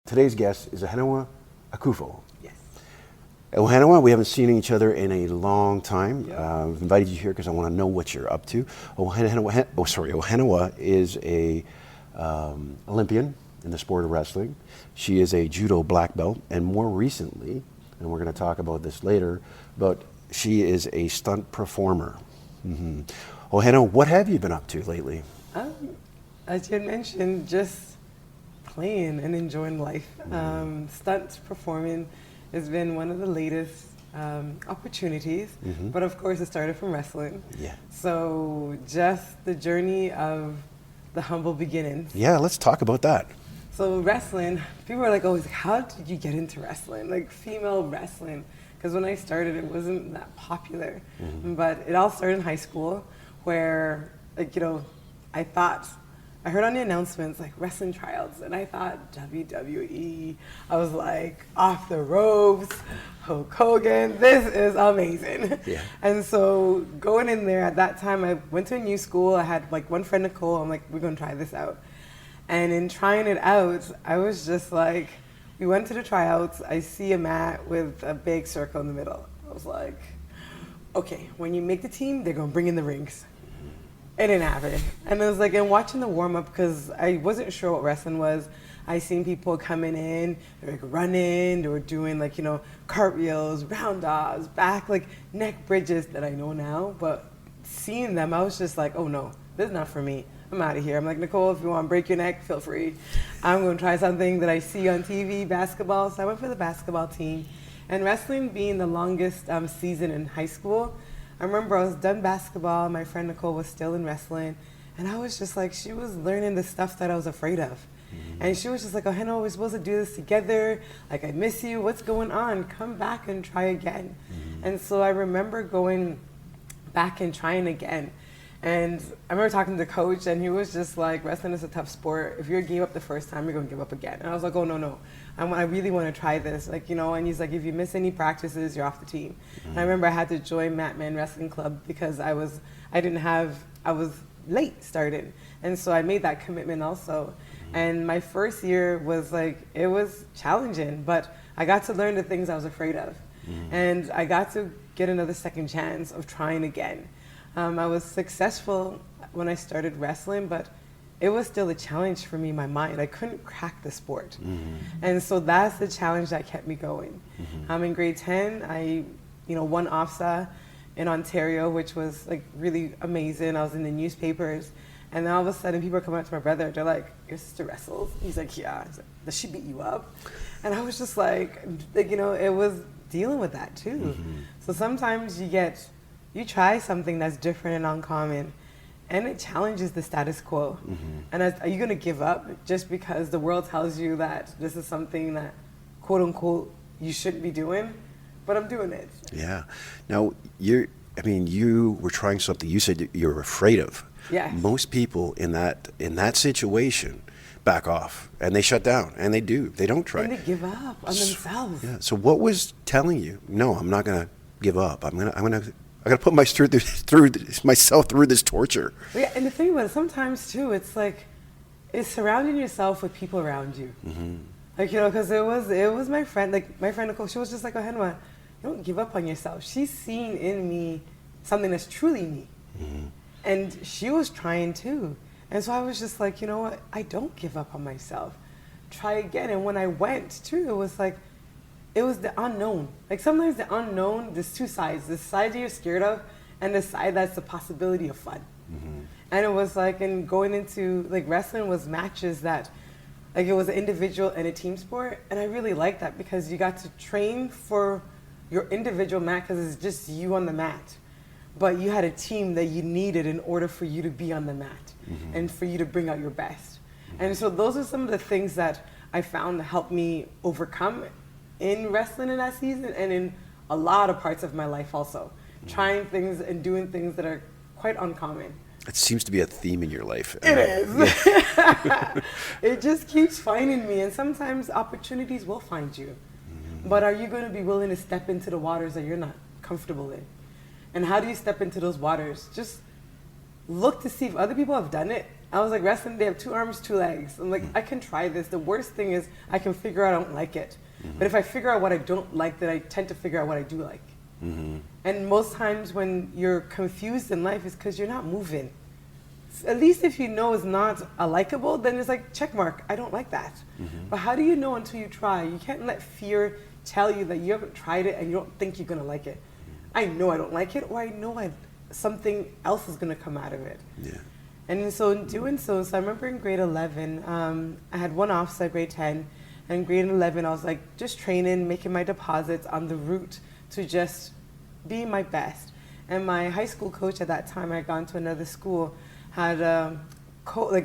Today's guest is Ohenewa Okuffo. Yes. Ohenewa, we haven't seen each other in a long time. Yep. I've invited you here because I want to know what you're up to. Ohenewa is a Olympian in the sport of wrestling. She is a Judo black belt, and more recently, and we're going to talk about this later, but she is a stunt performer. Mm-hmm. Ohenewa, what have you been up to lately? As you had mentioned, just playing and enjoying life. Stunt performing has been one of the latest opportunities, but of course it started from wrestling. Yeah. So just the journey of the humble beginnings. Yeah, let's talk about that. So wrestling, people are like always, how did you get into wrestling? Like female wrestling. Because when I started, it wasn't that popular. But it all started in high school where, like, you know, I heard on the announcements, like, wrestling tryouts, and I thought WWE. I was like, off the ropes, Hulk Hogan, this is amazing. Yeah. And so going in there at that time, I went to a new school. I had like one friend, Nicole. I'm like, we're going to try this out. And in trying it out, I was just like, we went to the tryouts. I see a mat with a big circle in the middle. I was like, okay, when you make the team, they're going to bring in the rings. It didn't happen. And I was like, and watching the warm up, because I wasn't sure what wrestling was. I seen people coming in, they're like running, they were doing like, you know, cartwheels, round offs, back, like neck bridges that I know now. But seeing them, I was just like, oh no, this is not for me. I'm out of here. I'm like, Nicole, if you want to break your neck, feel free. I'm going to try something that I see on TV, basketball. So I went for the basketball team. And wrestling being the longest season in high school, I remember I was done basketball, my friend Nicole was still in wrestling, and I was just like, she was learning the stuff that I was afraid of. And she was just like, Ohenewa, we're supposed to do this together. Like, I miss you. What's going on? Come back and try again. And so I remember going back and trying again. And I remember talking to the coach, and he was just like, wrestling is a tough sport. If you give up the first time, you're going to give up again. And I was like, oh, no. I really want to try this. Like, you know, and he's like, if you miss any practices, you're off the team. And I remember I had to join Matman Wrestling Club because I was late started. And so I made that commitment also. And my first year was like, it was challenging, but I got to learn the things I was afraid of. And I got to get another second chance of trying again. I was successful when I started wrestling, but it was still a challenge for me in my mind. I couldn't crack the sport. And so that's the challenge that kept me going. In grade 10, I won OFSA in Ontario, which was like really amazing. I was in the newspapers. And then all of a sudden people are coming up to my brother. They're like, your sister wrestles? He's like, yeah. He's like, does she beat you up? And I was just like, you know, it was dealing with that too. So sometimes you try something that's different and uncommon, and it challenges the status quo. And are you going to give up just because the world tells you that this is something that, quote unquote, you shouldn't be doing? But I'm doing it. Yeah. Now, you were trying something you said you were afraid of. Yes. Most people in that situation back off, and they shut down, and they don't try. And they give up on themselves. Yeah. So what was telling you, no, I'm not going to give up. I got to put myself through this torture. Yeah, and the thing about it, sometimes too, it's like, it's surrounding yourself with people around you. Like, you know, because it was my friend Nicole. She was just like, Ohenewa, don't give up on yourself. She's seen in me something that's truly me, and she was trying too. And so I was just like, you know what? I don't give up on myself. Try again. And when I went too, it was the unknown. Like sometimes the unknown, there's two sides. The side that you're scared of and the side that's the possibility of fun. And it was like, and going into, like, wrestling was matches that, like, it was an individual and a team sport. And I really liked that because you got to train for your individual mat because it's just you on the mat. But you had a team that you needed in order for you to be on the mat and for you to bring out your best. And so those are some of the things that I found helped me overcome in wrestling in that season and in a lot of parts of my life also. Trying things and doing things that are quite uncommon. It seems to be a theme in your life. It is. It just keeps finding me, and sometimes opportunities will find you. But are you going to be willing to step into the waters that you're not comfortable in? And how do you step into those waters? Just look to see if other people have done it I was like, wrestling, they have 2 arms, 2 legs. I'm like, I can try this. The worst thing is I can figure out I don't like it. But if I figure out what I don't like, then I tend to figure out what I do like. And most times when you're confused in life, it's because you're not moving. At least if you know it's not a likable, then it's like, check mark, I don't like that. But how do you know until you try? You can't let fear tell you that you haven't tried it and you don't think you're going to like it. I know I don't like it, or I know something else is going to come out of it. Yeah. And so in doing so I remember in grade 11, I had one offset, grade 10, and grade 11 I was like just training, making my deposits on the route to just be my best. And my high school coach at that time, I had gone to another school, had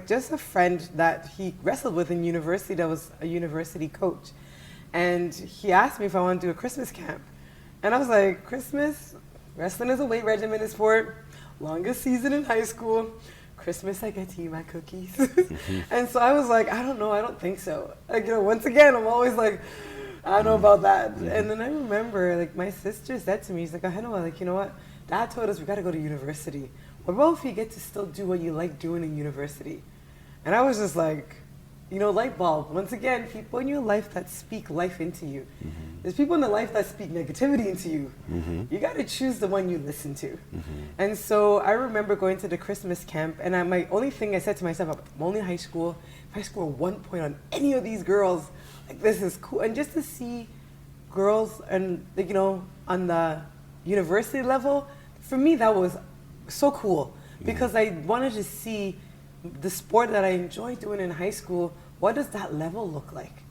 just a friend that he wrestled with in university that was a university coach. And he asked me if I want to do a Christmas camp. And I was like, Christmas? Wrestling is a weight regimen sport, longest season in high school. Christmas, I get to eat my cookies. And so I was like, I don't know, I don't think so. Like, once again, I'm always like, I don't know about that. And then I remember, like, my sister said to me, she's like, Ohenewa, like, you know what? Dad told us we got to go to university. What about if you get to still do what you like doing in university? And I was just like, light bulb. Once again, people in your life that speak life into you. There's people in the life that speak negativity into you. You got to choose the one you listen to. And so I remember going to the Christmas camp, and my only thing I said to myself, I'm only in high school. If I score 1 point on any of these girls, like, this is cool. And just to see girls and, like, on the university level, for me that was so cool, because I wanted to see the sport that I enjoyed doing in high school. What does that level look like?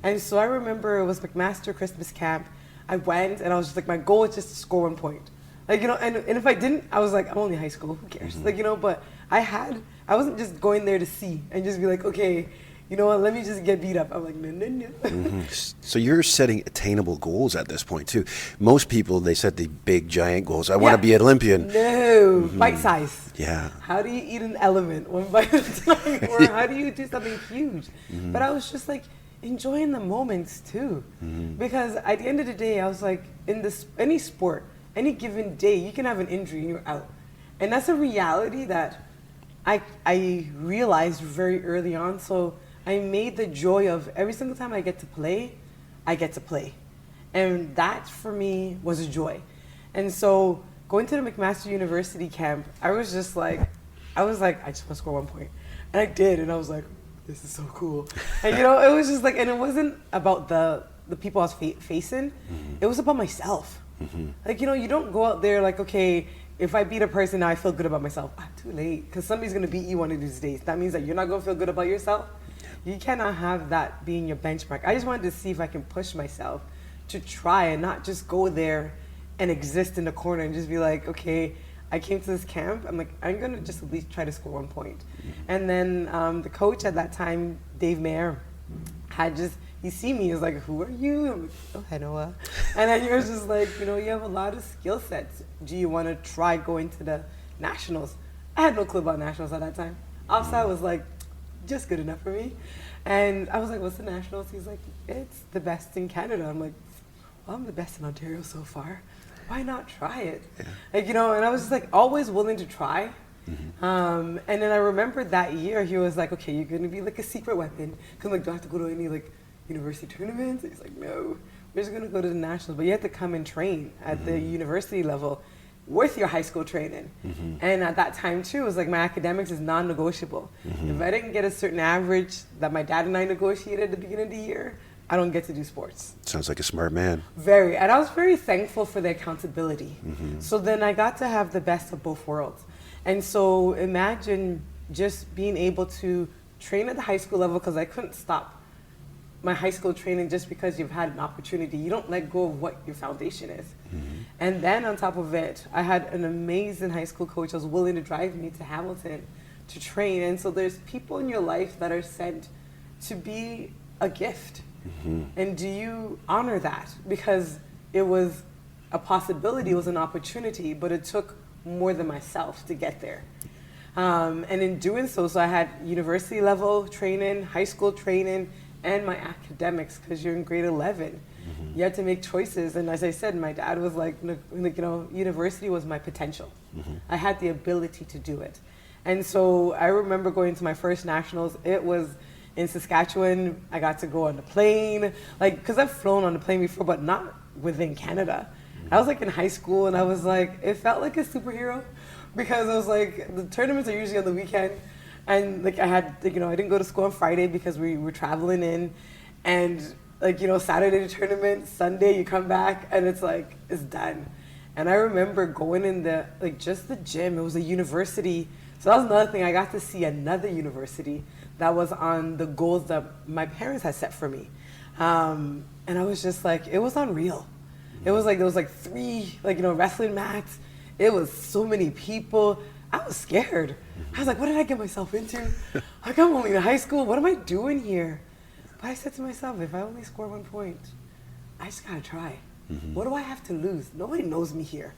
And so I remember it was McMaster Christmas camp. I went and I was just like, my goal was just to score 1 point. Like, and if I didn't, I was like, I'm only high school, who cares? Like, but I wasn't just going there to see and just be like, okay, you know what, let me just get beat up. I'm like, no. So you're setting attainable goals at this point too. Most people, they set the big giant goals. I want to be an Olympian. No, bite size. Yeah. How do you eat an elephant one bite at a time? Or how do you do something huge? But I was just like enjoying the moments too. Because at the end of the day, I was like, in any sport, any given day, you can have an injury and you're out. And that's a reality that I realized very early on. So I made the joy of every single time I get to play. And that for me was a joy. And so going to the McMaster University camp, I was like, I just want to score 1 point. And I did, and I was like, this is so cool. And it was just like, and it wasn't about the people I was facing, it was about myself. Like, you don't go out there like, okay, if I beat a person now, I feel good about myself. Too late, because somebody's going to beat you one of these days. That means that you're not going to feel good about yourself. You cannot have that being your benchmark. I just wanted to see if I can push myself to try and not just go there and exist in the corner and just be like, okay, I came to this camp. I'm like, I'm going to just at least try to score 1 point. And then the coach at that time, Dave Mayer, he see me, he was like, who are you? I'm like, oh, Ohenewa. And then he was just like, you have a lot of skill sets. Do you want to try going to the nationals? I had no clue about nationals at that time. Offside was like, just good enough for me. And I was like, what's the nationals? He's like, it's the best in Canada. I'm like, well, I'm the best in Ontario so far. Why not try it? Yeah. Like, and I was just like always willing to try. And then I remember that year he was like, okay, you're going to be like a secret weapon. Because I'm like, do I have to go to any like university tournaments? He's like, no, we're just going to go to the nationals. But you have to come and train at the university level with your high school training. And at that time too, it was like my academics is non-negotiable. If I didn't get a certain average that my dad and I negotiated at the beginning of the year, I don't get to do sports. Sounds like a smart man. Very. And I was very thankful for the accountability. So then I got to have the best of both worlds. And so imagine just being able to train at the high school level, because I couldn't stop my high school training just because you've had an opportunity. You don't let go of what your foundation is. And then on top of it, I had an amazing high school coach that was willing to drive me to Hamilton to train. And so there's people in your life that are sent to be a gift. And do you honor that? Because it was a possibility, it was an opportunity, but it took more than myself to get there. And in doing so I had university level training, high school training, and my academics, because you're in grade 11. You had to make choices. And as I said, my dad was like, university was my potential. I had the ability to do it. And so I remember going to my first nationals. It was in Saskatchewan. I got to go on the plane, like, because I've flown on the plane before, but not within Canada. I was like in high school, and I was like, it felt like a superhero, because it was like the tournaments are usually on the weekend, and like I had, like, I didn't go to school on Friday because we were traveling in, and like, Saturday the tournament, Sunday you come back, and it's like, it's done. And I remember going in just the gym. It was a university. So that was another thing. I got to see another university that was on the goals that my parents had set for me. And I was just like, it was unreal. It was like, there was like 3, wrestling mats. It was so many people. I was scared. I was like, what did I get myself into? Like, I'm only in high school. What am I doing here? But I said to myself, if I only score 1 point, I just gotta try. What do I have to lose? Nobody knows me here.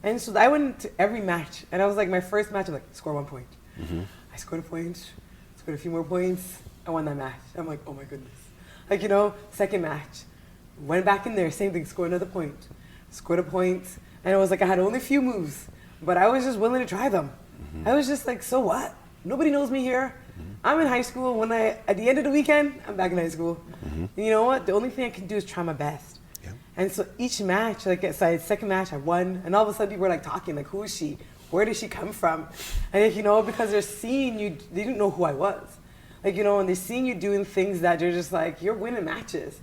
And so I went to every match, and I was like, my first match, I was like, score 1 point. I scored a point, scored a few more points, I won that match. I'm like, oh my goodness. Like, second match, went back in there, same thing, scored another point, scored a point, and it was like I had only a few moves, but I was just willing to try them. I was just like, so what? Nobody knows me here. I'm in high school. At the end of the weekend, I'm back in high school. You know what? The only thing I can do is try my best. And so each match, second match, I won, and all of a sudden people were like talking, like, who is she? Where did she come from? And because they're seeing you, they didn't know who I was. And they're seeing you doing things that they're just like, you're winning matches.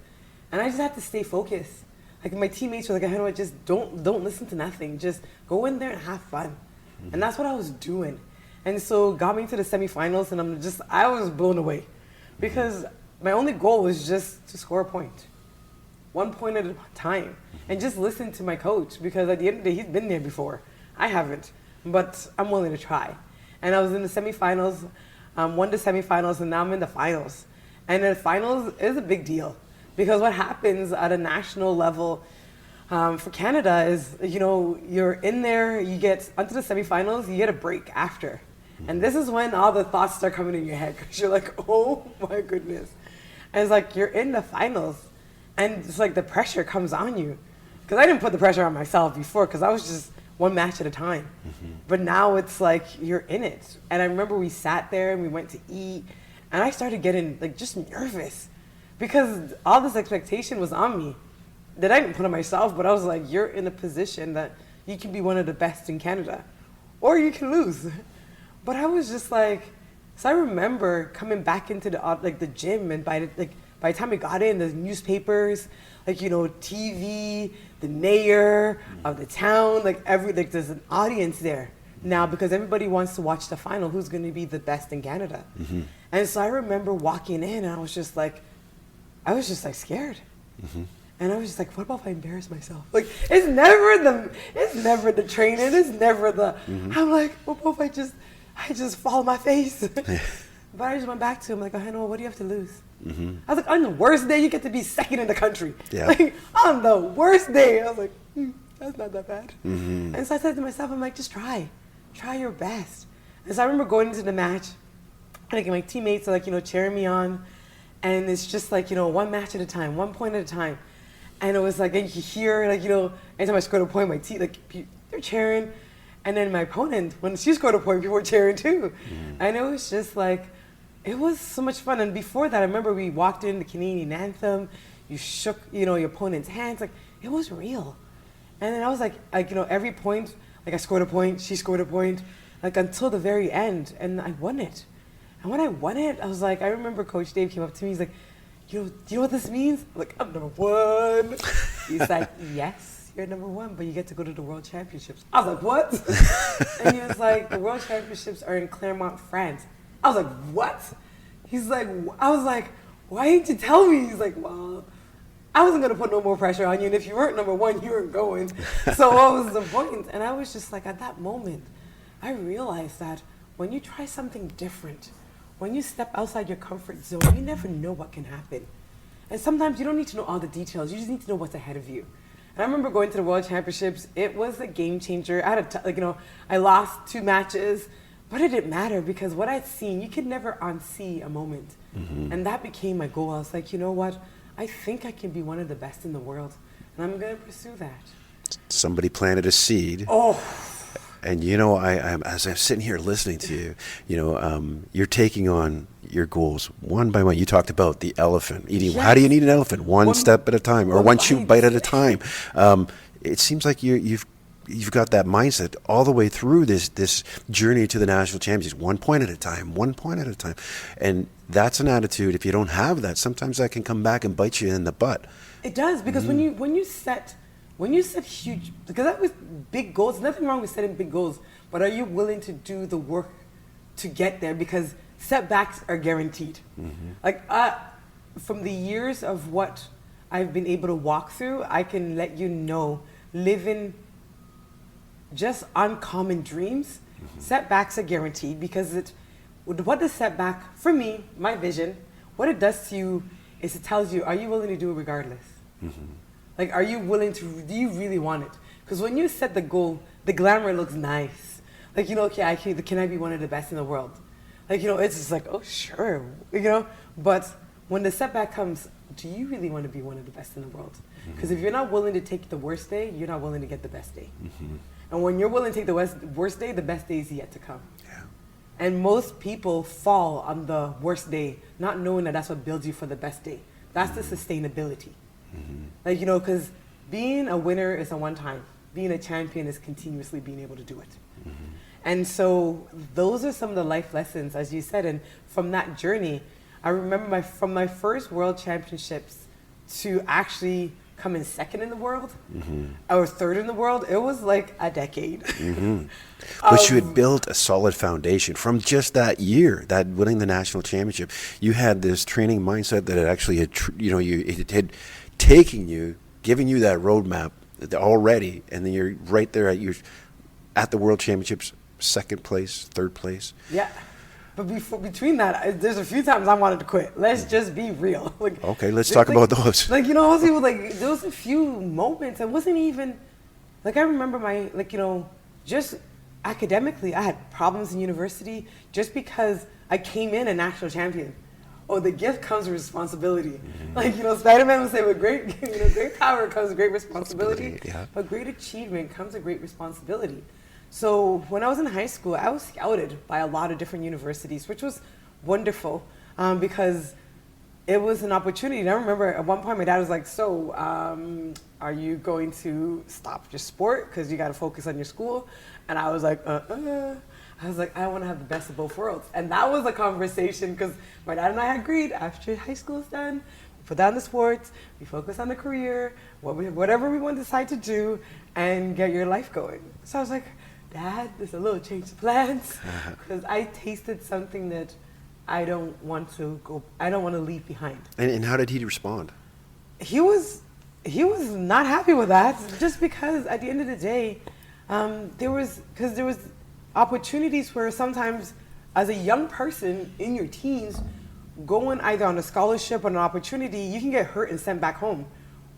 And I just had to stay focused. Like, my teammates were like, Ohenewa, just don't listen to nothing. Just go in there and have fun. And that's what I was doing. And so got me to the semifinals, and I was blown away. Because my only goal was just to score a point. 1 point at a time, and just listen to my coach, because at the end of the day, he's been there before. I haven't, but I'm willing to try. And I was in the semifinals, won the semifinals, and now I'm in the finals. And the finals is a big deal, because what happens at a national level for Canada is, you're in there, you get onto the semifinals, you get a break after. And this is when all the thoughts start coming in your head, because you're like, oh my goodness. And it's like, you're in the finals. And it's like the pressure comes on you. Because I didn't put the pressure on myself before, because I was just one match at a time. But now it's like you're in it. And I remember we sat there and we went to eat, and I started getting just nervous, because all this expectation was on me that I didn't put on myself. But I was like, you're in a position that you can be one of the best in Canada, or you can lose. But I was just like, so I remember coming back into the gym, and by the time we got in, the newspapers, TV, the mayor of the town, there's an audience there now, because everybody wants to watch the final, who's going to be the best in Canada. And so I remember walking in, and I was just like scared. And I was just like, what about if I embarrass myself? Like, it's never the training, it's never the, I'm like, what about if I just fall on my face? But I just went back to him, like, Ohenewa, what do you have to lose? I was like, on the worst day, you get to be second in the country. Like, on the worst day. I was like, that's not that bad. And so I said to myself, I'm like, just try your best. And so I remember going into the match, and my teammates are cheering me on, and it's just one match at a time, 1 point at a time. And it was like, and you hear, anytime I scored a point, my team, they're cheering. And then my opponent, when she scored a point, people were cheering too. And it was just it was so much fun. And before that, I remember we walked in the Canadian anthem, you shook, your opponent's hands, it was real. And then I was every point, I scored a point, she scored a point, until the very end, and I won it. And when I won it, I was I remember Coach Dave came up to me, he's like, do you know what this means? I'm like, I'm number 1. He's like, yes, you're number 1, but you get to go to the World Championships. I was like, what? And he was like, the World Championships are in Clermont, France. I was like, what? He's like, I was like, why didn't you tell me? He's like, well, I wasn't going to put no more pressure on you, and if you weren't number 1, you weren't going. So what was the point? And I was just at that moment, I realized that when you try something different, when you step outside your comfort zone, you never know what can happen. And sometimes you don't need to know all the details, you just need to know what's ahead of you. And I remember going to the World Championships, it was a game changer. I had I lost 2 matches, but it didn't matter, because what I'd seen, you could never unsee a moment. And that became my goal. I was like, you know what? I think I can be one of the best in the world, and I'm going to pursue that. Somebody planted a seed. Oh, And as I'm sitting here listening to you, you're taking on your goals one by one. You talked about the elephant eating. Yes. How do you eat an elephant? One step at a time, or one shoe bite at a time. It seems like you've got that mindset all the way through this journey to the national championships, 1 point at a time, 1 point at a time. And that's an attitude. If you don't have that, sometimes that can come back and bite you in the butt. It does, because when you set huge, because that was big goals. Nothing wrong with setting big goals, but are you willing to do the work to get there? Because setbacks are guaranteed. Like from the years of what I've been able to walk through, I can let you know, living just uncommon dreams, setbacks are guaranteed, because what the setback, for me, my vision, what it does to you is it tells you, are you willing to do it regardless? Like, are you willing to, do you really want it? Because when you set the goal, the glamour looks nice. Like, okay, can I be one of the best in the world? Like, it's just like, oh, sure, but when the setback comes, do you really want to be one of the best in the world? Because if you're not willing to take the worst day, you're not willing to get the best day. And when you're willing to take the worst day, the best day is yet to come. Yeah. And most people fall on the worst day, not knowing that that's what builds you for the best day. That's the sustainability. Like, because being a winner is a one time. Being a champion is continuously being able to do it. And so those are some of the life lessons, as you said. And from that journey, I remember from my first world championships to actually come in second in the world, or third in the world, it was like a decade. But you had built a solid foundation from just that year, that winning the national championship. You had this training mindset that it actually had, it had taken you, giving you that roadmap already, and then you're right there at the world championships, second place, third place. Yeah. But between that, there's a few times I wanted to quit. Let's just be real. Like, okay, let's talk about those. Like, I was even like, there was a few moments. I wasn't even, like, I remember just academically, I had problems in university just because I came in a national champion. Oh, the gift comes with responsibility. Like, Spider-Man would say, with great power comes great responsibility. Yeah. But great achievement comes with great responsibility. So when I was in high school, I was scouted by a lot of different universities, which was wonderful because it was an opportunity. And I remember at one point my dad was like, so are you going to stop your sport because you got to focus on your school? And I was like, I was like, I want to have the best of both worlds. And that was a conversation because my dad and I had agreed after high school is done, we put down the sports, we focus on the career, whatever we want to decide to do, and get your life going. So I was like, Dad, there's a little change of plans because I tasted something that I don't want to leave behind. And how did he respond? He was not happy with that, just because at the end of the day, there was opportunities where sometimes as a young person in your teens, going either on a scholarship or an opportunity, you can get hurt and sent back home.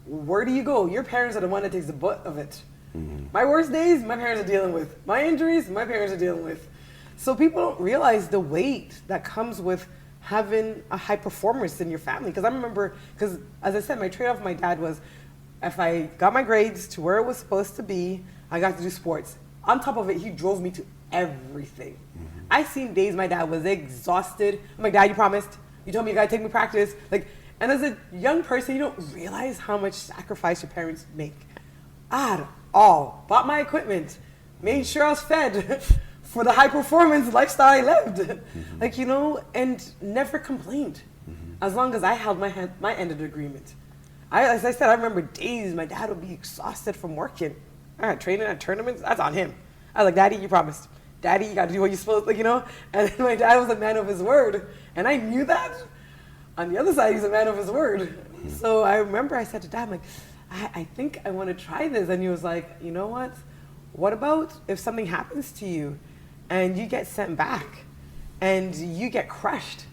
Where do you go? Your parents are the one that takes the butt of it. My worst days, my parents are dealing with. My injuries, my parents are dealing with. So people don't realize the weight that comes with having a high performance in your family. Because I remember, as I said, my trade-off with my dad was if I got my grades to where it was supposed to be, I got to do sports. On top of it, he drove me to everything. I seen days my dad was exhausted. I'm like, Dad, you promised. You told me you got to take me practice. And as a young person, you don't realize how much sacrifice your parents make. All. Bought my equipment, made sure I was fed for the high performance lifestyle I lived. And never complained. As long as I held my end of the agreement. As I said, I remember days my dad would be exhausted from working. I had training at tournaments, that's on him. I was like, Daddy, you promised. Daddy, you got to do what you're supposed to, And then my dad was a man of his word. And I knew that. On the other side, he's a man of his word. So I remember I said to Dad, I'm like, I think I want to try this. And he was like, you know what? What about if something happens to you and you get sent back and you get crushed?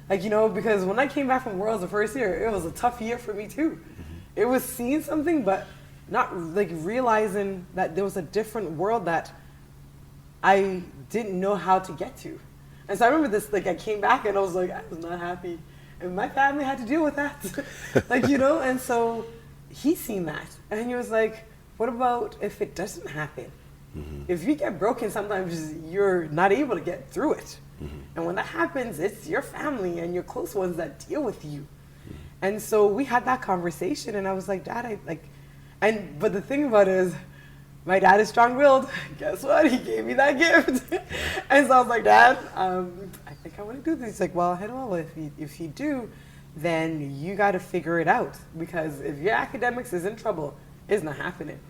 Because when I came back from Worlds the first year, it was a tough year for me too. It was seeing something, but not realizing that there was a different world that I didn't know how to get to. And so I remember this, I came back and I was like, I was not happy. And my family had to deal with that. And so he seen that. And he was like, what about if it doesn't happen? If you get broken, sometimes you're not able to get through it. And when that happens, it's your family and your close ones that deal with you. And so we had that conversation, and I was like, Dad, but the thing about it is, my dad is strong-willed. Guess what? He gave me that gift. And so I was like, Dad, I think I want to do this. He's like, well, if you do, then you got to figure it out. Because if your academics is in trouble, it's not happening.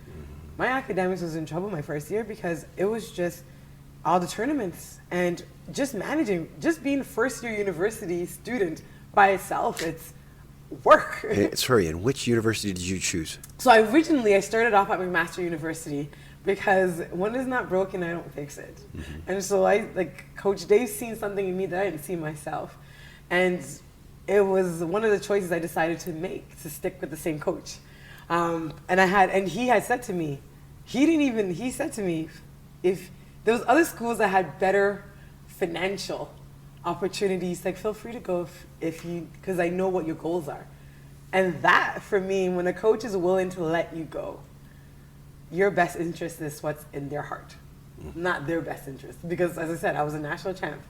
My academics was in trouble my first year because it was just all the tournaments and just managing, just being a first-year university student by itself, it's work. Sorry, and which university did you choose? So I started off at McMaster University because when it's not broken, I don't fix it. And so Coach Dave seen something in me that I didn't see myself. And it was one of the choices I decided to make, to stick with the same coach. And he had said to me, he said to me, if there was other schools that had better financial opportunities, like feel free to go because I know what your goals are. And that for me, when a coach is willing to let you go, your best interest is what's in their heart, not their best interest. Because as I said, I was a national champ,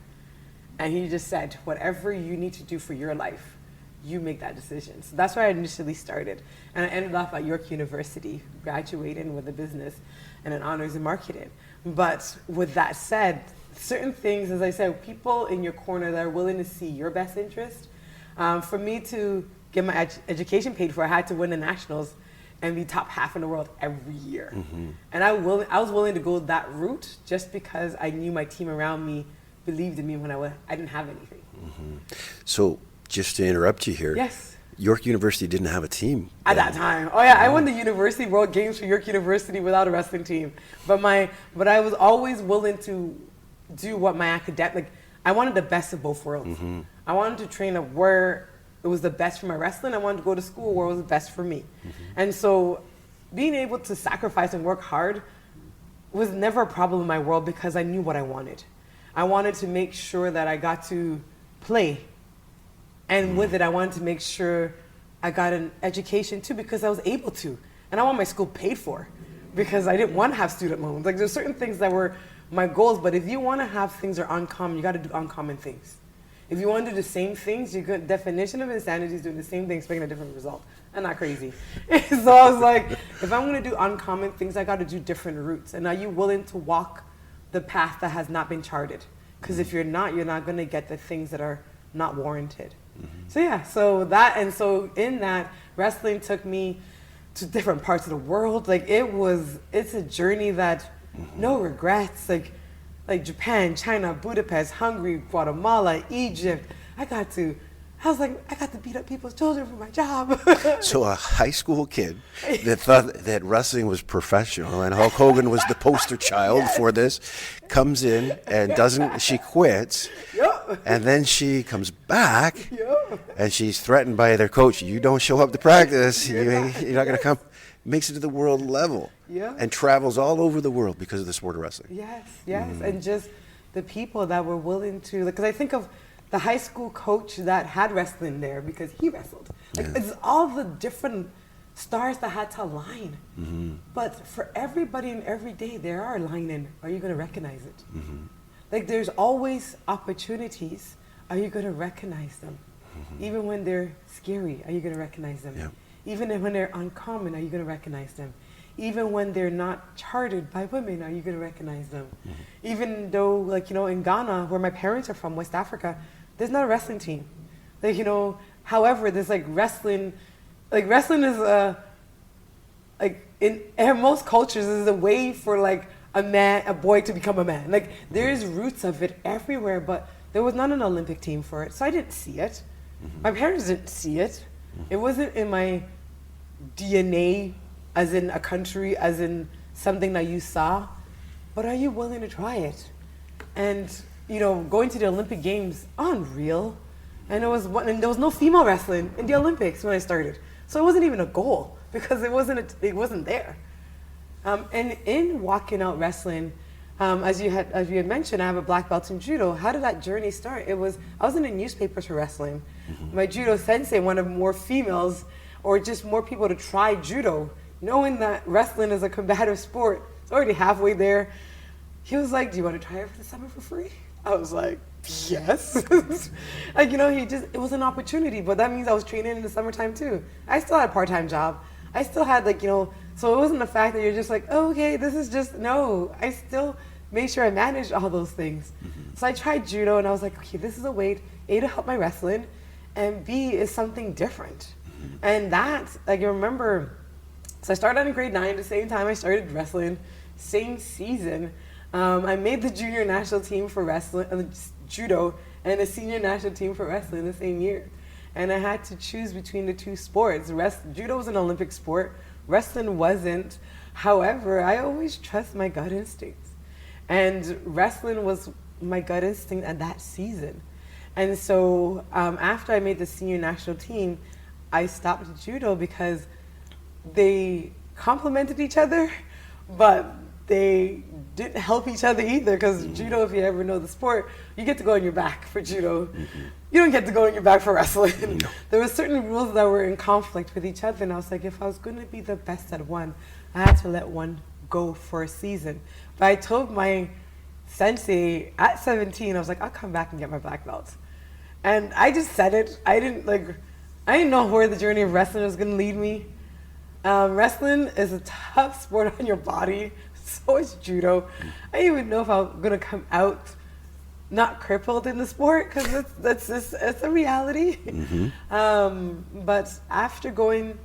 and he just said, whatever you need to do for your life, you make that decision. So that's where I initially started. And I ended off at York University, graduating with a business and an honors in marketing. But with that said, certain things, as I said, people in your corner that are willing to see your best interest. For me to get my education paid for, I had to win the nationals and be top half in the world every year. And I was willing to go that route just because I knew my team around me believed in me when I didn't have anything. So just to interrupt you here. Yes. York University didn't have a team at that time. Oh yeah, I won the university world games for York University without a wrestling team. But I was always willing to do what my I wanted the best of both worlds. I wanted to train at where it was the best for my wrestling. I wanted to go to school where it was the best for me. And so being able to sacrifice and work hard was never a problem in my world because I knew what I wanted. I wanted to make sure that I got to play. And with it, I wanted to make sure I got an education too because I was able to. And I want my school paid for because I didn't want to have student loans. Like there's certain things that were my goals, but if you want to have things that are uncommon, you got to do uncommon things. If you want to do the same things, your good definition of insanity is doing the same thing, expecting a different result. I'm not crazy. So I was like, if I'm going to do uncommon things, I got to do different routes. And are you willing to walk the path that has not been charted? Because if you're not going to get the things that are not warranted. So yeah, so in that, wrestling took me to different parts of the world. Like it's a journey that no regrets. Like Japan, China, Budapest, Hungary, Guatemala, Egypt. I got to beat up people's children for my job. So a high school kid that thought that wrestling was professional and Hulk Hogan was the poster child for this comes in and she quits. Yep. And then she comes back. Yep. And she's threatened by their coach. You don't show up to practice, you're not going to come. Makes it to the world level. Yeah. And travels all over the world because of the sport of wrestling. Yes. And just the people that were willing to, because I think of the high school coach that had wrestling there because he wrestled. It's all the different stars that had to align. But for everybody and every day, they are aligning. Are you going to recognize it? Like there's always opportunities. Are you going to recognize them? Even when they're scary, are you going to recognize them? Yeah. Even when they're uncommon, are you going to recognize them? Even when they're not charted by women, are you going to recognize them? Even though, in Ghana, where my parents are from, West Africa, there's not a wrestling team. However, there's wrestling. Wrestling is in most cultures is a way for a boy to become a man. There's roots of it everywhere, but there was not an Olympic team for it, so I didn't see it. My parents didn't see it. It wasn't in my DNA as in a country, as in something that you saw, but are you willing to try it? And, going to the Olympic Games, unreal. And there was no female wrestling in the Olympics when I started. So it wasn't even a goal because it wasn't there. And in walking out wrestling, as you had mentioned, I have a black belt in judo. How did that journey start? I was in the newspapers for wrestling. My judo sensei wanted more females or just more people to try judo, knowing that wrestling is a combative sport. It's already halfway there. He was like, do you want to try it for the summer for free? I was like, yes. Like, you know, it was an opportunity, but that means I was training in the summertime too. I still had a part-time job. I still had like, you know, so it wasn't the fact that you're just like, oh, okay, this is just, no. I still made sure I managed all those things. So I tried judo and I was like, okay, this is a way, A, to help my wrestling, and B, is something different. And that, like, I remember, so I started in grade 9, the same time I started wrestling, same season. I made the junior national team for wrestling, judo, and the senior national team for wrestling the same year. And I had to choose between the two sports. Judo was an Olympic sport, wrestling wasn't. However, I always trust my gut instincts. And wrestling was my gut instinct at that season. And so after I made the senior national team, I stopped judo because they complemented each other, but they didn't help each other either, because judo, if you ever know the sport, you get to go on your back for judo. You don't get to go on your back for wrestling. There were certain rules that were in conflict with each other, and I was like, if I was going to be the best at one, I had to let one go for a season. But I told my sensei at 17, I was like, I'll come back and get my black belt. And I just said it. I didn't know where the journey of wrestling was going to lead me. Wrestling is a tough sport on your body. So is judo. I didn't even know if I was going to come out not crippled in the sport, because it's a reality. But after going,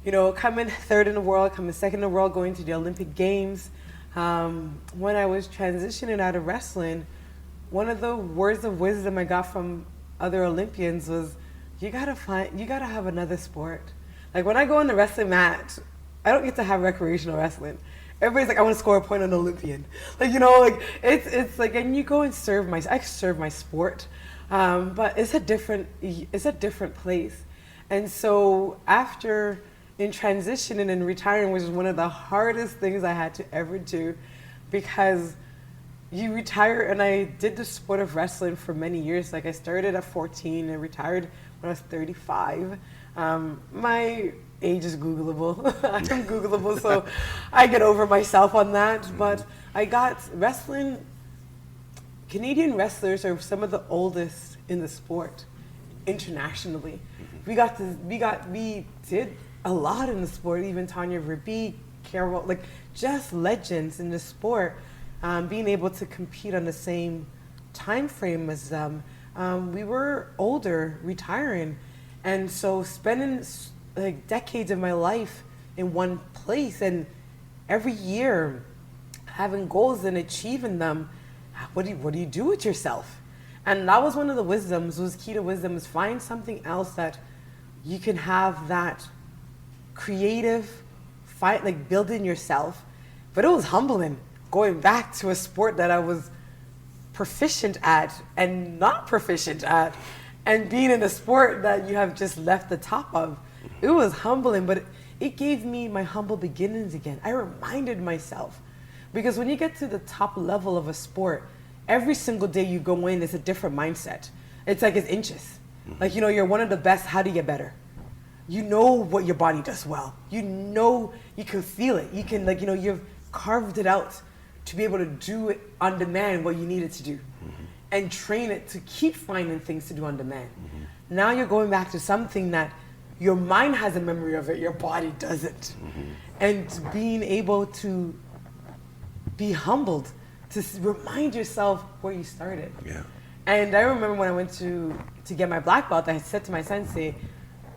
you know, coming third in the world, coming second in the world, going to the Olympic Games, when I was transitioning out of wrestling, one of the words of wisdom I got from other Olympians was, you gotta have another sport. Like, when I go on the wrestling mat, I don't get to have recreational wrestling. Everybody's like, I want to score a point on the Olympian. Like, you know, like it's like, and you go and serve my sport, but it's a different place. And so after in transitioning and retiring, which is one of the hardest things I had to ever do, because you retire, and I did the sport of wrestling for many years. Like, I started at 14 and retired when I was 35. My age is Googleable. I'm Googleable, so I get over myself on that. But I got wrestling. Canadian wrestlers are some of the oldest in the sport internationally. We did a lot in the sport. Even Tanya Verbeek, Carol, like, just legends in the sport. Being able to compete on the same time frame as them. We were older, retiring, and so spending like decades of my life in one place, and every year having goals and achieving them. What do you do with yourself? And that was one of the wisdoms, was key to wisdom, is find something else that you can have that creative fight, like building yourself. But it was humbling going back to a sport that I was proficient at and not proficient at, and being in a sport that you have just left the top of. It was humbling, but it gave me my humble beginnings again. I reminded myself, because when you get to the top level of a sport, every single day you go in is a different mindset. It's like it's inches. Like, you know, you're one of the best, how do you get better? You know what your body does well. You know, you can feel it. You can, like, you know, you've carved it out to be able to do it on demand, what you need it to do, and train it to keep finding things to do on demand. Now you're going back to something that your mind has a memory of it, your body doesn't. And being able to be humbled, to remind yourself where you started. Yeah. And I remember when I went to get my black belt, I said to my sensei,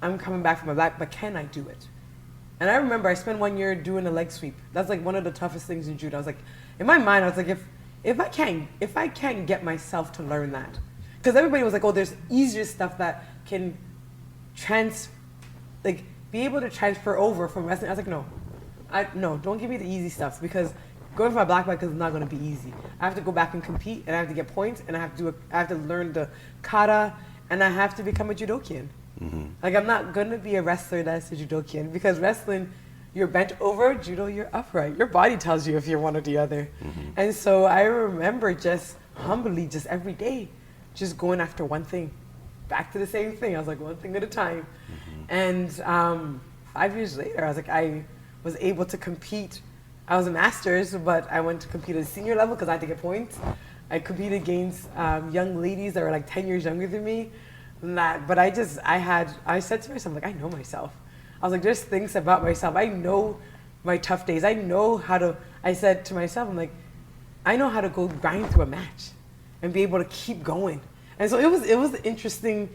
I'm coming back for my black, but can I do it? And I remember I spent 1 year doing a leg sweep. That's like one of the toughest things in judo. I was like, in my mind, I was like, if I can't get myself to learn that, because everybody was like, oh, there's easier stuff that can be able to transfer over from wrestling. I was like, no, don't give me the easy stuff, because going for my black belt is not going to be easy. I have to go back and compete, and I have to get points, and I have to learn the kata, and I have to become a judokian. Like, I'm not going to be a wrestler that's a judokian, because wrestling, you're bent over, judo, you're upright. Your body tells you if you're one or the other. And so I remember just humbly, just every day, just going after one thing, back to the same thing. I was like, one thing at a time. And 5 years later, I was able to compete I was a master's, but I went to compete at a senior level because I had to get points. I competed against young ladies that were like 10 years younger than me. But I said to myself, like, I know myself. I was like, there's things about myself. I know my tough days. I said to myself, I'm like, I know how to go grind through a match and be able to keep going. And so it was an interesting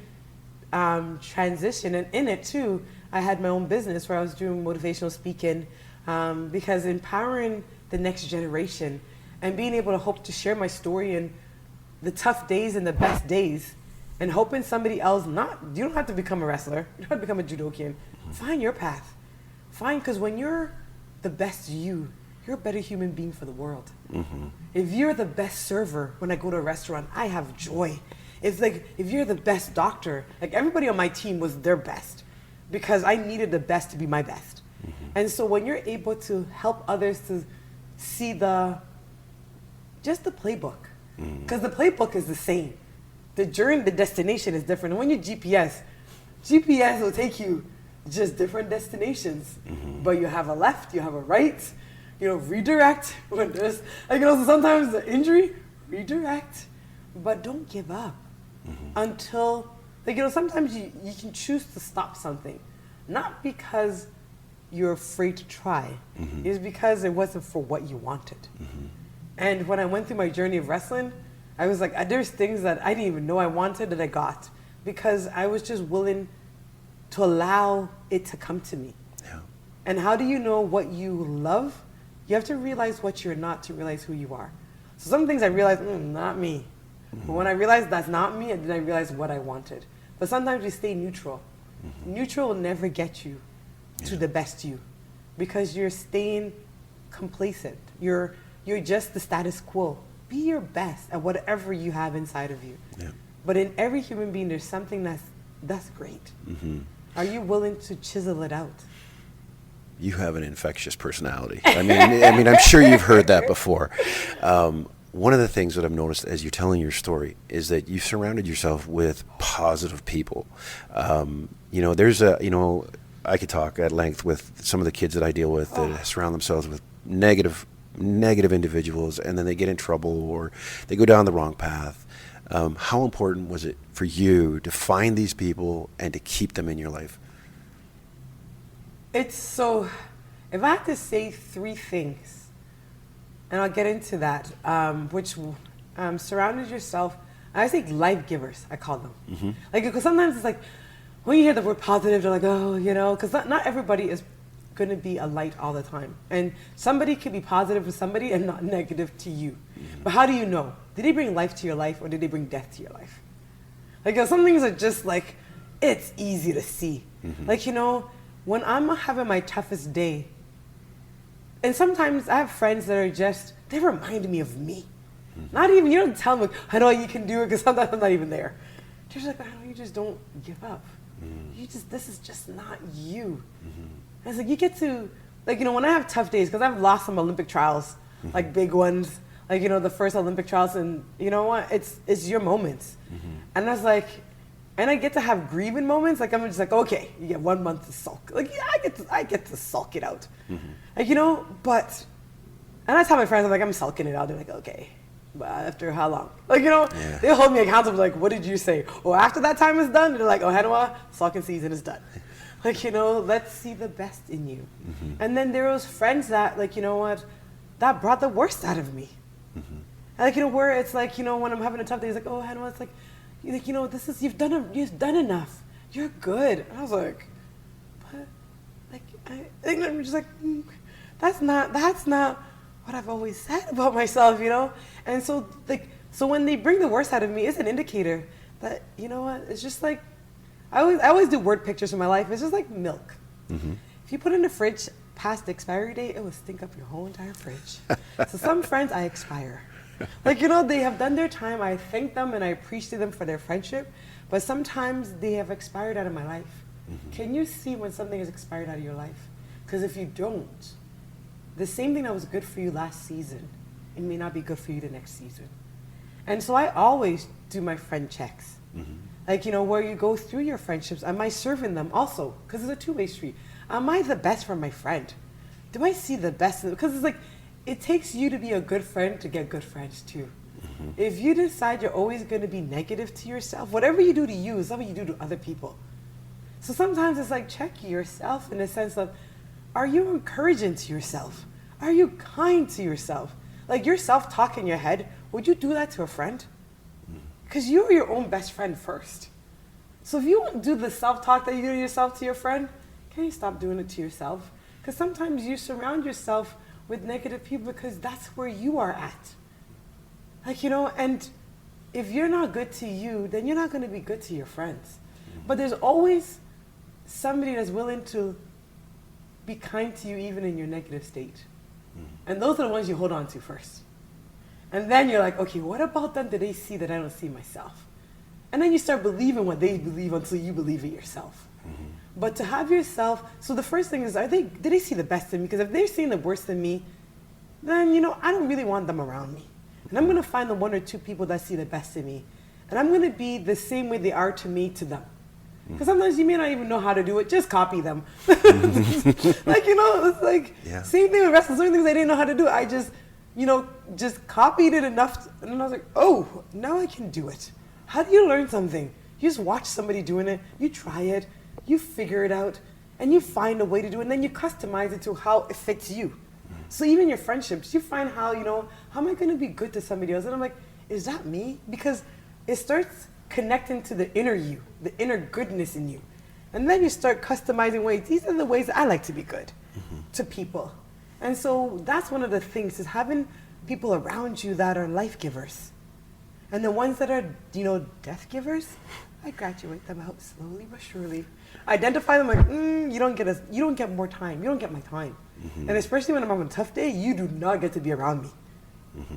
transition. And in it too, I had my own business where I was doing motivational speaking because empowering the next generation and being able to hope to share my story and the tough days and the best days and hoping somebody else you don't have to become a wrestler, you don't have to become a judokian. Find your path. Because when you're the best you're a better human being for the world. Mm-hmm. If you're the best server, when I go to a restaurant, I have joy. It's like, if you're the best doctor, like everybody on my team was their best because I needed the best to be my best. Mm-hmm. And so when you're able to help others to see just the playbook, because the playbook is the same. The journey, the destination is different. And when you GPS will take you just different destinations. Mm-hmm. But you have a left, you have a right, redirect. When there's, sometimes the injury, redirect. But don't give up until, sometimes you can choose to stop something. Not because you're afraid to try. Mm-hmm. It's because it wasn't for what you wanted. Mm-hmm. And when I went through my journey of wrestling, I was like, there's things that I didn't even know I wanted that I got because I was just willing to allow it to come to me. Yeah. And how do you know what you love? You have to realize what you're not to realize who you are. So some things I realized, not me. Mm-hmm. But when I realized that's not me, then I realized what I wanted. But sometimes we stay neutral. Mm-hmm. Neutral will never get you to the best you because you're staying complacent. You're just the status quo. Be your best at whatever you have inside of you. Yeah. But in every human being, there's something that's great. Mm-hmm. Are you willing to chisel it out? You have an infectious personality. I mean, I'm sure you've heard that before. One of the things that I've noticed as you're telling your story is that you've surrounded yourself with positive people. I could talk at length with some of the kids that I deal with that surround themselves with negative individuals, and then they get in trouble or they go down the wrong path. How important was it for you to find these people and to keep them in your life? If I had to say three things, and I'll get into that, which surrounded yourself, I think life givers, I call them. Mm-hmm. Because sometimes it's like, when you hear the word positive, they're like, because not everybody is going to be a light all the time. And somebody could be positive for somebody and not negative to you. Mm-hmm. But how do you know? Did they bring life to your life or did they bring death to your life? Some things are just it's easy to see. Mm-hmm. When I'm having my toughest day, and sometimes I have friends that are they remind me of me. Mm-hmm. Not even, you don't tell me, I know you can do it, because sometimes I'm not even there. They're just I know you just don't give up. Mm-hmm. This is just not you. Mm-hmm. And it's you get to, when I have tough days, because I've lost some Olympic trials, mm-hmm. Big ones, the first Olympic trials, and you know what, it's your moments. Mm-hmm. And I was and I get to have grieving moments, I'm just okay, you get 1 month to sulk. I get to sulk it out. Mm-hmm. But, and I tell my friends, I'm sulking it out, they're okay. But after how long? They hold me accountable, what did you say? Or after that time is done, they're Ohenewa, sulking season is done. Let's see the best in you. Mm-hmm. And then there was friends that, that brought the worst out of me. Mm-hmm. Where it's when I'm having a tough day, it's Ohenewa, it's this is, you've done enough. You're good. And I was but, I'm just that's not what I've always said about myself, And so, so when they bring the worst out of me, it's an indicator that, it's just I always do word pictures in my life. It's just like milk. Mm-hmm. If you put it in the fridge past the expiry date, it will stink up your whole entire fridge. So some friends, I expire. They have done their time. I thank them and I appreciate them for their friendship. But sometimes they have expired out of my life. Mm-hmm. Can you see when something has expired out of your life? Because if you don't, the same thing that was good for you last season, it may not be good for you the next season. And so I always do my friend checks. Mm-hmm. Where you go through your friendships, am I serving them also? Because it's a two-way street. Am I the best for my friend? do I see the best in them? Because it's like, it takes you to be a good friend to get good friends too. If you decide you're always going to be negative to yourself, whatever you do to you is something you do to other people. So sometimes it's like, check yourself in the sense of, are you encouraging to yourself? Are you kind to yourself? Like your self-talk in your head, would you do that to a friend? Because you are your own best friend first. So if you won't do the self-talk that you do to yourself to your friend, can you stop doing it to yourself? Because sometimes you surround yourself with negative people because that's where you are at. Like, and if you're not good to you, then you're not going to be good to your friends. But there's always somebody that's willing to be kind to you even in your negative state. And those are the ones you hold on to first. And then you're like, okay, what about them? Do they see that I don't see myself? And then you start believing what they believe until you believe it yourself. But to have yourself, so the first thing is, do they see the best in me? Because if they're seeing the worst in me, then, I don't really want them around me. And I'm going to find the one or two people that see the best in me. And I'm going to be the same way they are to me to them. Because sometimes you may not even know how to do it, just copy them. It's like, same thing with wrestling. Certain things I didn't know how to do. I just, just copied it enough. And then I was like, oh, now I can do it. How do you learn something? You just watch somebody doing it, you try it, you figure it out, and you find a way to do it, and then you customize it to how it fits you. So even your friendships, you find how, how am I going to be good to somebody else? And I'm like, is that me? Because it starts connecting to the inner you, the inner goodness in you. And then you start customizing ways. These are the ways I like to be good to people. And so that's one of the things, is having people around you that are life givers. And the ones that are, death givers, I graduate them out slowly but surely. Identify them like, you don't get more time. You don't get my time. And especially when I'm having a tough day, you do not get to be around me.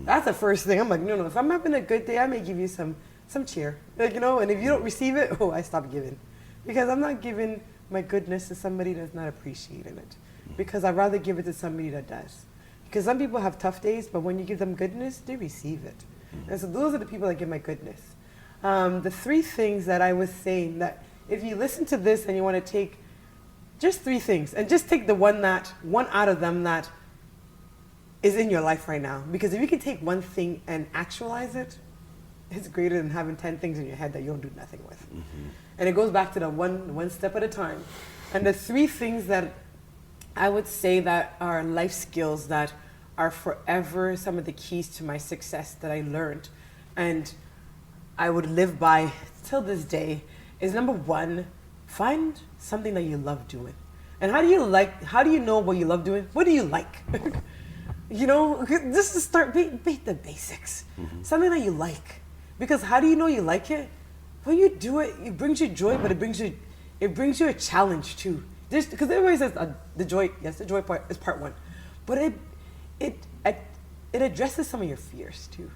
That's the first thing. I'm like, no, if I'm having a good day, I may give you some cheer. And if you don't receive it, I stop giving. Because I'm not giving my goodness to somebody that's not appreciating it. Because I'd rather give it to somebody that does. Because some people have tough days, but when you give them goodness, they receive it. And so those are the people that give my goodness. The three things that I was saying, that if you listen to this and you want to take just three things, and just take the one out of them that is in your life right now. Because if you can take one thing and actualize it, it's greater than having 10 things in your head that you don't do nothing with. And it goes back to the one step at a time. And the three things that I would say that are life skills that are forever some of the keys to my success that I learned and I would live by till this day is, number one, find something that you love doing. And how do you know what you love doing? What do you like? Just to start, be the basics. Something that you like. Because how do you know you like it? When you do it, it brings you joy, but it brings you a challenge too. Because everybody says the joy part is part one. But it addresses some of your fears too.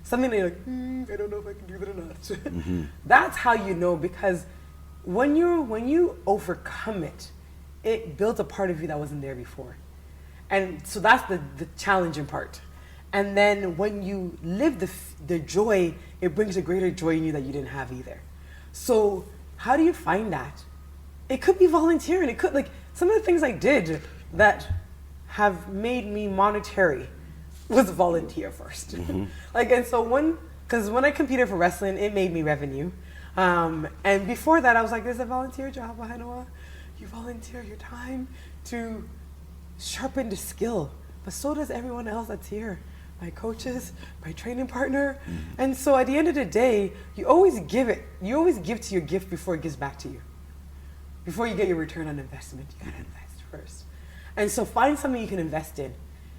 Something that you're like, I don't know if I can do that or not. That's how you know, because when you overcome it, it builds a part of you that wasn't there before. And so that's the challenging part. And then when you live the joy, it brings a greater joy in you that you didn't have either. So how do you find that? It could be volunteering. It could, some of the things I did that have made me monetary was volunteer first. And so because when I competed for wrestling, it made me revenue. And before that, I was like, there's a volunteer job, Ohenewa. You volunteer your time to sharpen the skill, but so does everyone else that's here. My coaches, my training partner. And so at the end of the day, you always give to your gift before it gives back to you. Before you get your return on investment, you gotta invest first. And so find something you can invest in.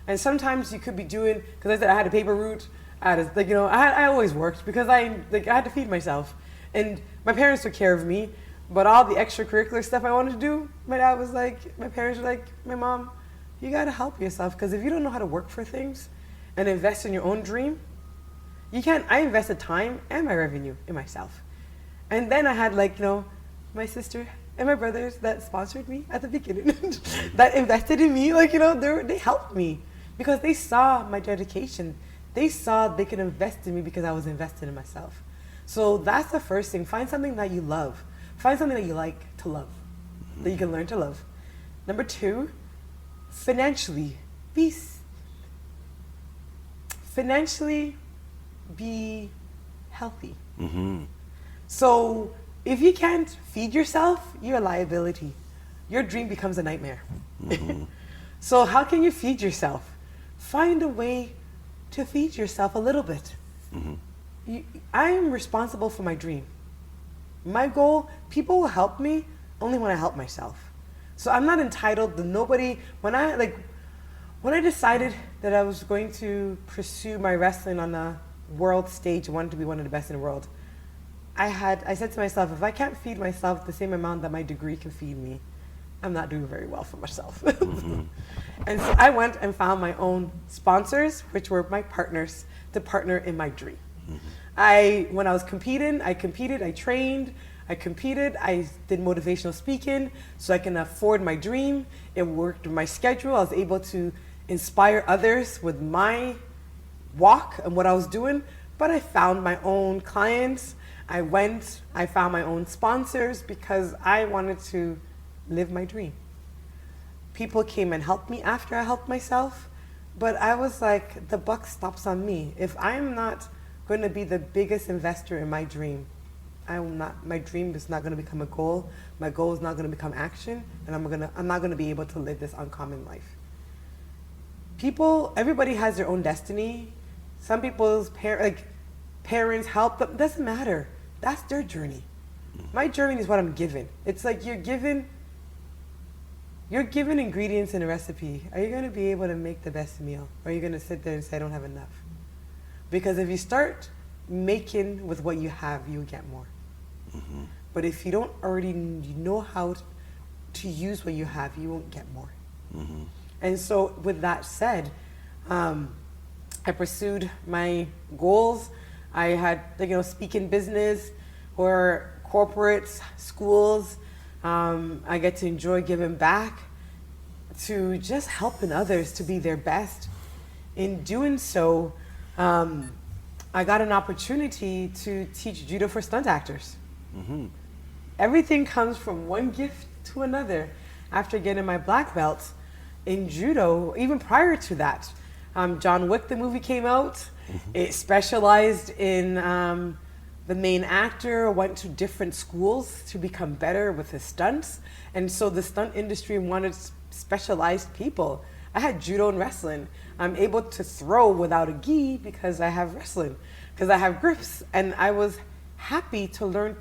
And sometimes you could be doing, because I said I had a paper route, I always worked because I had to feed myself. And my parents took care of me, but all the extracurricular stuff I wanted to do, my parents were like, my mom, you gotta help yourself, because if you don't know how to work for things and invest in your own dream, you can't. I invested time and my revenue in myself. And then I had my sister and my brothers that sponsored me at the beginning, that invested in me, they helped me because they saw my dedication. They saw they could invest in me because I was invested in myself. So that's the first thing. Find something that you love. Find something that you like to love, that you can learn to love. Number two, financially be financially be healthy. So if you can't feed yourself, you're a liability. Your dream becomes a nightmare. So how can you feed yourself? Find a way to feed yourself a little bit. I am responsible for my dream. My goal, people will help me only when I help myself. So I'm not entitled to nobody. When I decided that I was going to pursue my wrestling on the world stage, I wanted to be one of the best in the world. I said to myself, if I can't feed myself the same amount that my degree can feed me, I'm not doing very well for myself. And so I went and found my own sponsors, which were my partners, to partner in my dream. When I was competing, I competed, I trained, I competed, I did motivational speaking so I can afford my dream. It worked with my schedule. I was able to inspire others with my walk and what I was doing, but I found my own clients. I found my own sponsors because I wanted to live my dream. People came and helped me after I helped myself, but I was like, the buck stops on me. If I'm not going to be the biggest investor in my dream, my dream is not going to become a goal. My goal is not going to become action, and I'm not going to be able to live this uncommon life. Everybody has their own destiny. Some people's parents help them. It doesn't matter. That's their journey. My journey is what I'm given. It's like you're given ingredients in a recipe. Are you going to be able to make the best meal? Or are you going to sit there and say, I don't have enough? Because if you start making with what you have, you get more. But if you don't already know how to use what you have, you won't get more. And so with that said, I pursued my goals. I had, speaking business or corporates, schools. I get to enjoy giving back, to just helping others to be their best. In doing so, I got an opportunity to teach judo for stunt actors. Everything comes from one gift to another. After getting my black belt in judo, even prior to that, John Wick, the movie, came out. It specialized in the main actor went to different schools to become better with his stunts. And so the stunt industry wanted specialized people. I had judo and wrestling. I'm able to throw without a gi because I have wrestling, because I have grips. And I was happy to learn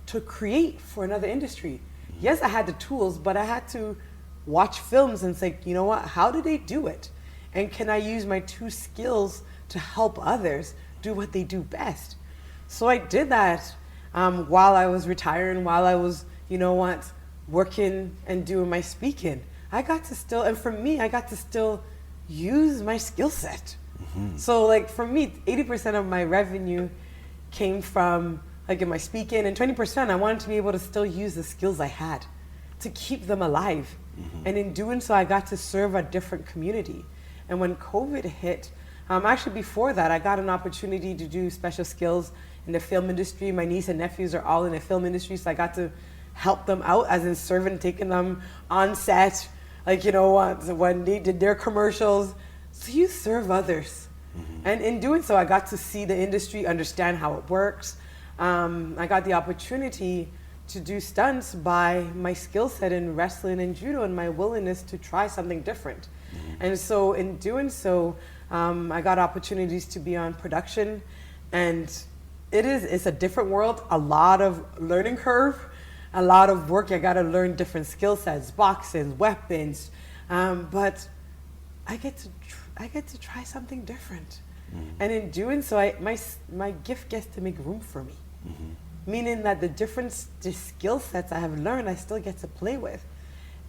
to create for another industry. Yes, I had the tools, but I had to watch films and say, you know what, how do they do it? And can I use my two skills to help others do what they do best? So I did that while I was retiring, while I was, working and doing my speaking. I got to still use my skill set. So for me, 80% of my revenue came from in my speaking, and 20% I wanted to be able to still use the skills I had to keep them alive. And in doing so, I got to serve a different community. And when COVID hit, actually before that, I got an opportunity to do special skills in the film industry. My niece and nephews are all in the film industry, so I got to help them out, as in serving, taking them on set, when they did their commercials. So you serve others. And in doing so, I got to see the industry, understand how it works. I got the opportunity to do stunts by my skill set in wrestling and judo and my willingness to try something different. And so in doing so, I got opportunities to be on production, and it's a different world, a lot of learning curve, a lot of work. I got to learn different skill sets, boxing, weapons, but I get to try something different. And in doing so, my gift gets to make room for me. Meaning that the skill sets I have learned, I still get to play with.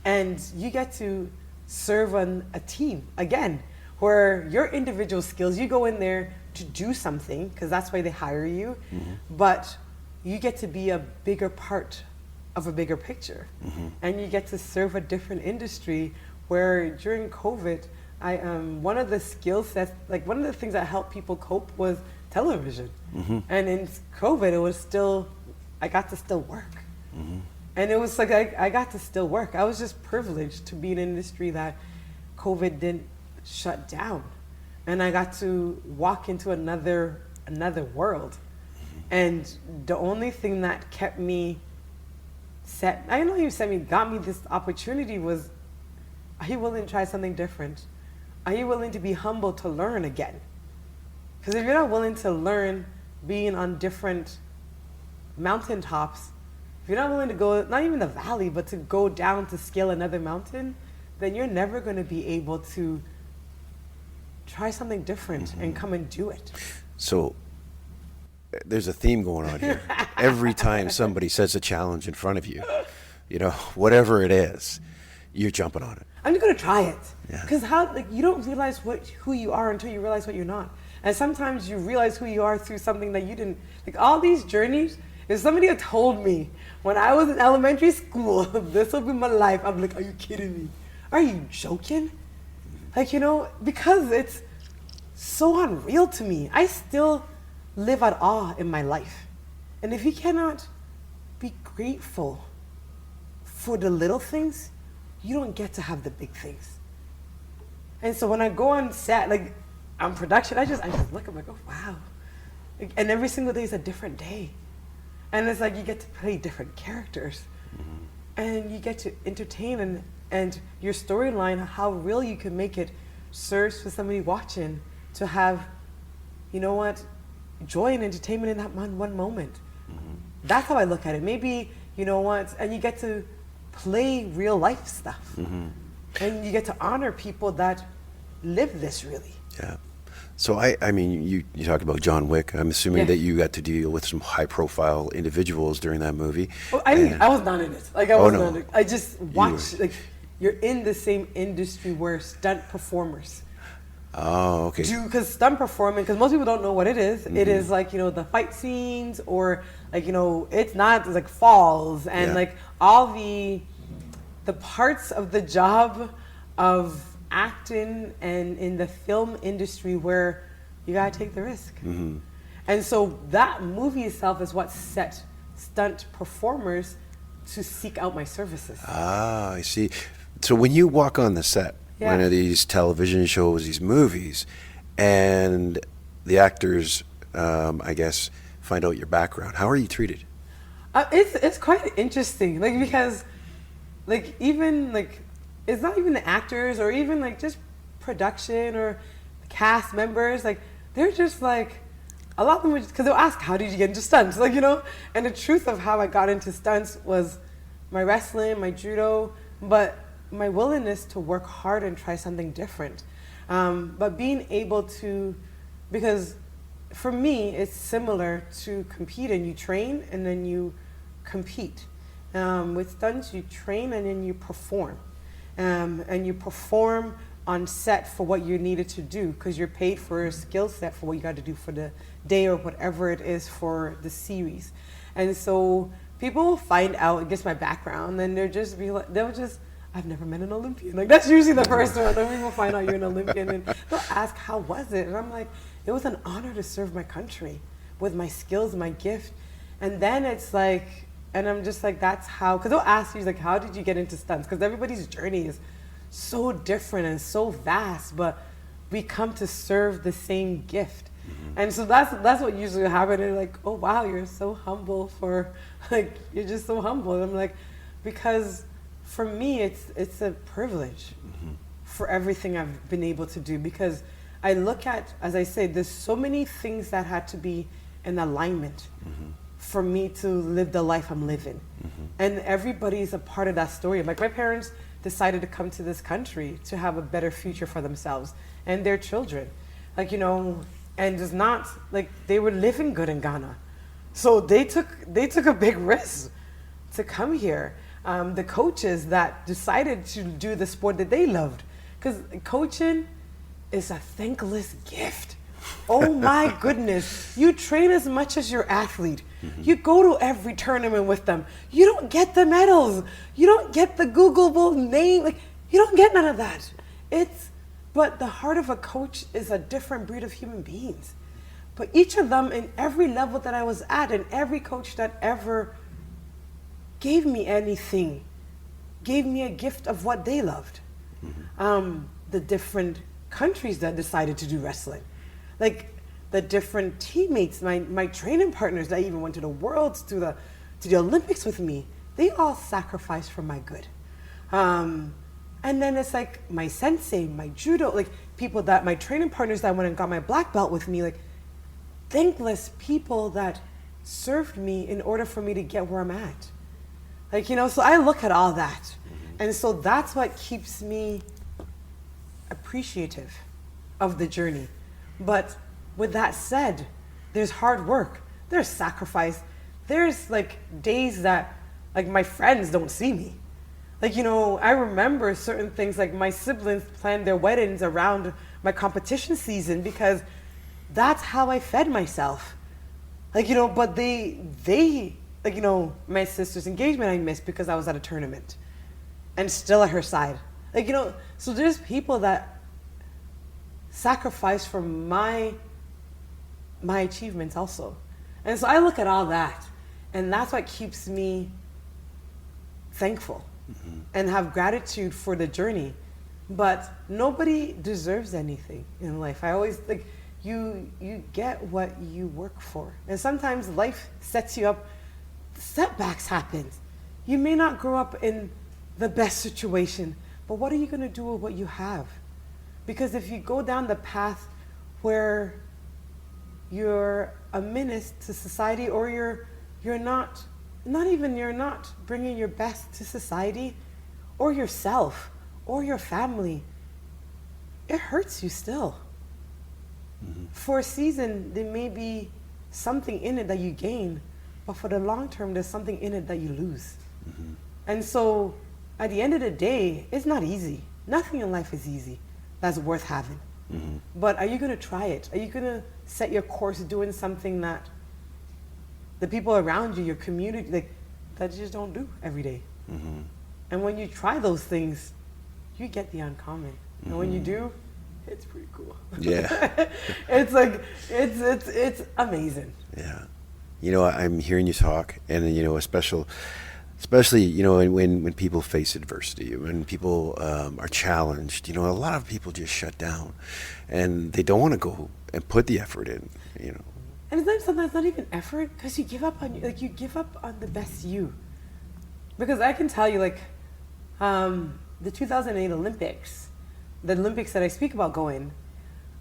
And you get to serve on a team, again, where your individual skills, you go in there to do something, because that's why they hire you, but you get to be a bigger part of a bigger picture. And you get to serve a different industry, where during COVID, one of the skill sets, one of the things that helped people cope was television. And in COVID, I got to still work. And it was I got to still work. I was just privileged to be in an industry that COVID didn't shut down, and I got to walk into another world. And the only thing that kept me got me this opportunity was, are you willing to try something different? Are you willing to be humble to learn again? Because if you're not willing to learn being on different mountaintops, if you're not willing to go, not even the valley, but to go down to scale another mountain, then you're never going to be able to try something different and come and do it. So there's a theme going on here. Every time somebody sets a challenge in front of you, whatever it is, you're jumping on it. I'm just gonna try it. Yeah. Because you don't realize who you are until you realize what you're not. And sometimes you realize who you are through something that you didn't, like all these journeys, if somebody had told me when I was in elementary school, this will be my life, I'm like, are you kidding me? Are you joking? Like, because it's so unreal to me. I still live at awe in my life. And if you cannot be grateful for the little things, you don't get to have the big things. And so when I go on set, like on production, I just look, I'm like, oh wow. And every single day is a different day. And it's like you get to play different characters. And you get to entertain, and your storyline, how real you can make it, serves for somebody watching to have, joy and entertainment in that one moment. That's how I look at it. Maybe, and you get to play real life stuff. And you get to honor people that live this really. Yeah. So I mean, you talked about John Wick. I'm assuming that you got to deal with some high profile individuals during that movie. Oh, I was not in it. Like I was not in it. I just watched, you're in the same industry where stunt performers. Oh, okay. Because stunt performing, because most people don't know what it is. It is like, the fight scenes, or like, it's not like falls and like all the parts of the job of acting and in the film industry where you gotta take the risk. And so that movie itself is what set stunt performers to seek out my services. Ah, I see. So when you walk on the set, one of these television shows, these movies, and the actors, I guess, find out your background, how are you treated? It's quite interesting, because even it's not even the actors or even just production or cast members, they're just a lot of them because they'll ask, how did you get into stunts? And the truth of how I got into stunts was my wrestling, my judo, but my willingness to work hard and try something different. But being able to, because for me, it's similar to competing. You train and then you compete. With stunts, you train and then you perform. And you perform on set for what you needed to do because you're paid for a skill set for what you got to do for the day or whatever it is for the series. And so people will find out, I guess, my background, and they'll just, I've never met an Olympian. That's usually the first one. Then people find out you're an Olympian and they'll ask, how was it? And I'm like, it was an honor to serve my country with my skills, my gift. And then it's and I'm just that's how, because they'll ask you, how did you get into stunts? Because everybody's journey is so different and so vast, but we come to serve the same gift. And so that's what usually happens. They're oh wow, you're so humble you're just so humble. And I'm because for me, it's a privilege for everything I've been able to do, because I look at, as I say, there's so many things that had to be in alignment for me to live the life I'm living. And everybody's a part of that story. My parents decided to come to this country to have a better future for themselves and their children. And it's not, they were living good in Ghana. So they took a big risk to come here. The coaches that decided to do the sport that they loved. Because coaching is a thankless gift. Oh my goodness. You train as much as your athlete. You go to every tournament with them. You don't get the medals. You don't get the Googleable name. You don't get none of that. But the heart of a coach is a different breed of human beings. But each of them, in every level that I was at, and every coach that ever gave me anything, gave me a gift of what they loved. the different countries that decided to do wrestling. Like the different teammates, my training partners that even went to the Worlds, to the Olympics with me, they all sacrificed for my good. And then it's like my sensei, my judo, like people that, my training partners that went and got my black belt with me, like thankless people that served me in order for me to get where I'm at. Like, you know, so I look at all that. And so that's what keeps me appreciative of the journey. But with that said, there's hard work, there's sacrifice, there's like days that like my friends don't see me. Like, you know, I remember certain things, like my siblings planned their weddings around my competition season because that's how I fed myself. Like, you know, but they like, you know, my sister's engagement I missed because I was at a tournament and still at her side. Like, you know, so there's people that sacrifice for my achievements also. And so I look at all that, and that's what keeps me thankful and have gratitude for the journey. But nobody deserves anything in life. I always, like, you get what you work for. And sometimes life sets you up, setbacks happen. You may not grow up in the best situation, but what are you gonna do with what you have? Because if you go down the path where you're a menace to society, or you're not bringing your best to society or yourself or your family, it hurts you still. For a season, there may be something in it that you gain, but for the long term, there's something in it that you lose. And so at the end of the day, it's not easy. Nothing in life is easy that's worth having. But are you gonna try it? Are you gonna set your course doing something that the people around you, your community, like, that you just don't do every day? And when you try those things, you get the uncommon. And when you do, it's pretty cool. Yeah. It's like, it's amazing. Yeah. You know, I'm hearing you talk, and, you know, especially, you know, when people face adversity, when people are challenged, you know, a lot of people just shut down, and they don't want to go and put the effort in, you know. And it's sometimes not even effort, because you give up on the best you. Because I can tell you, like, the 2008 Olympics, the Olympics that I speak about going,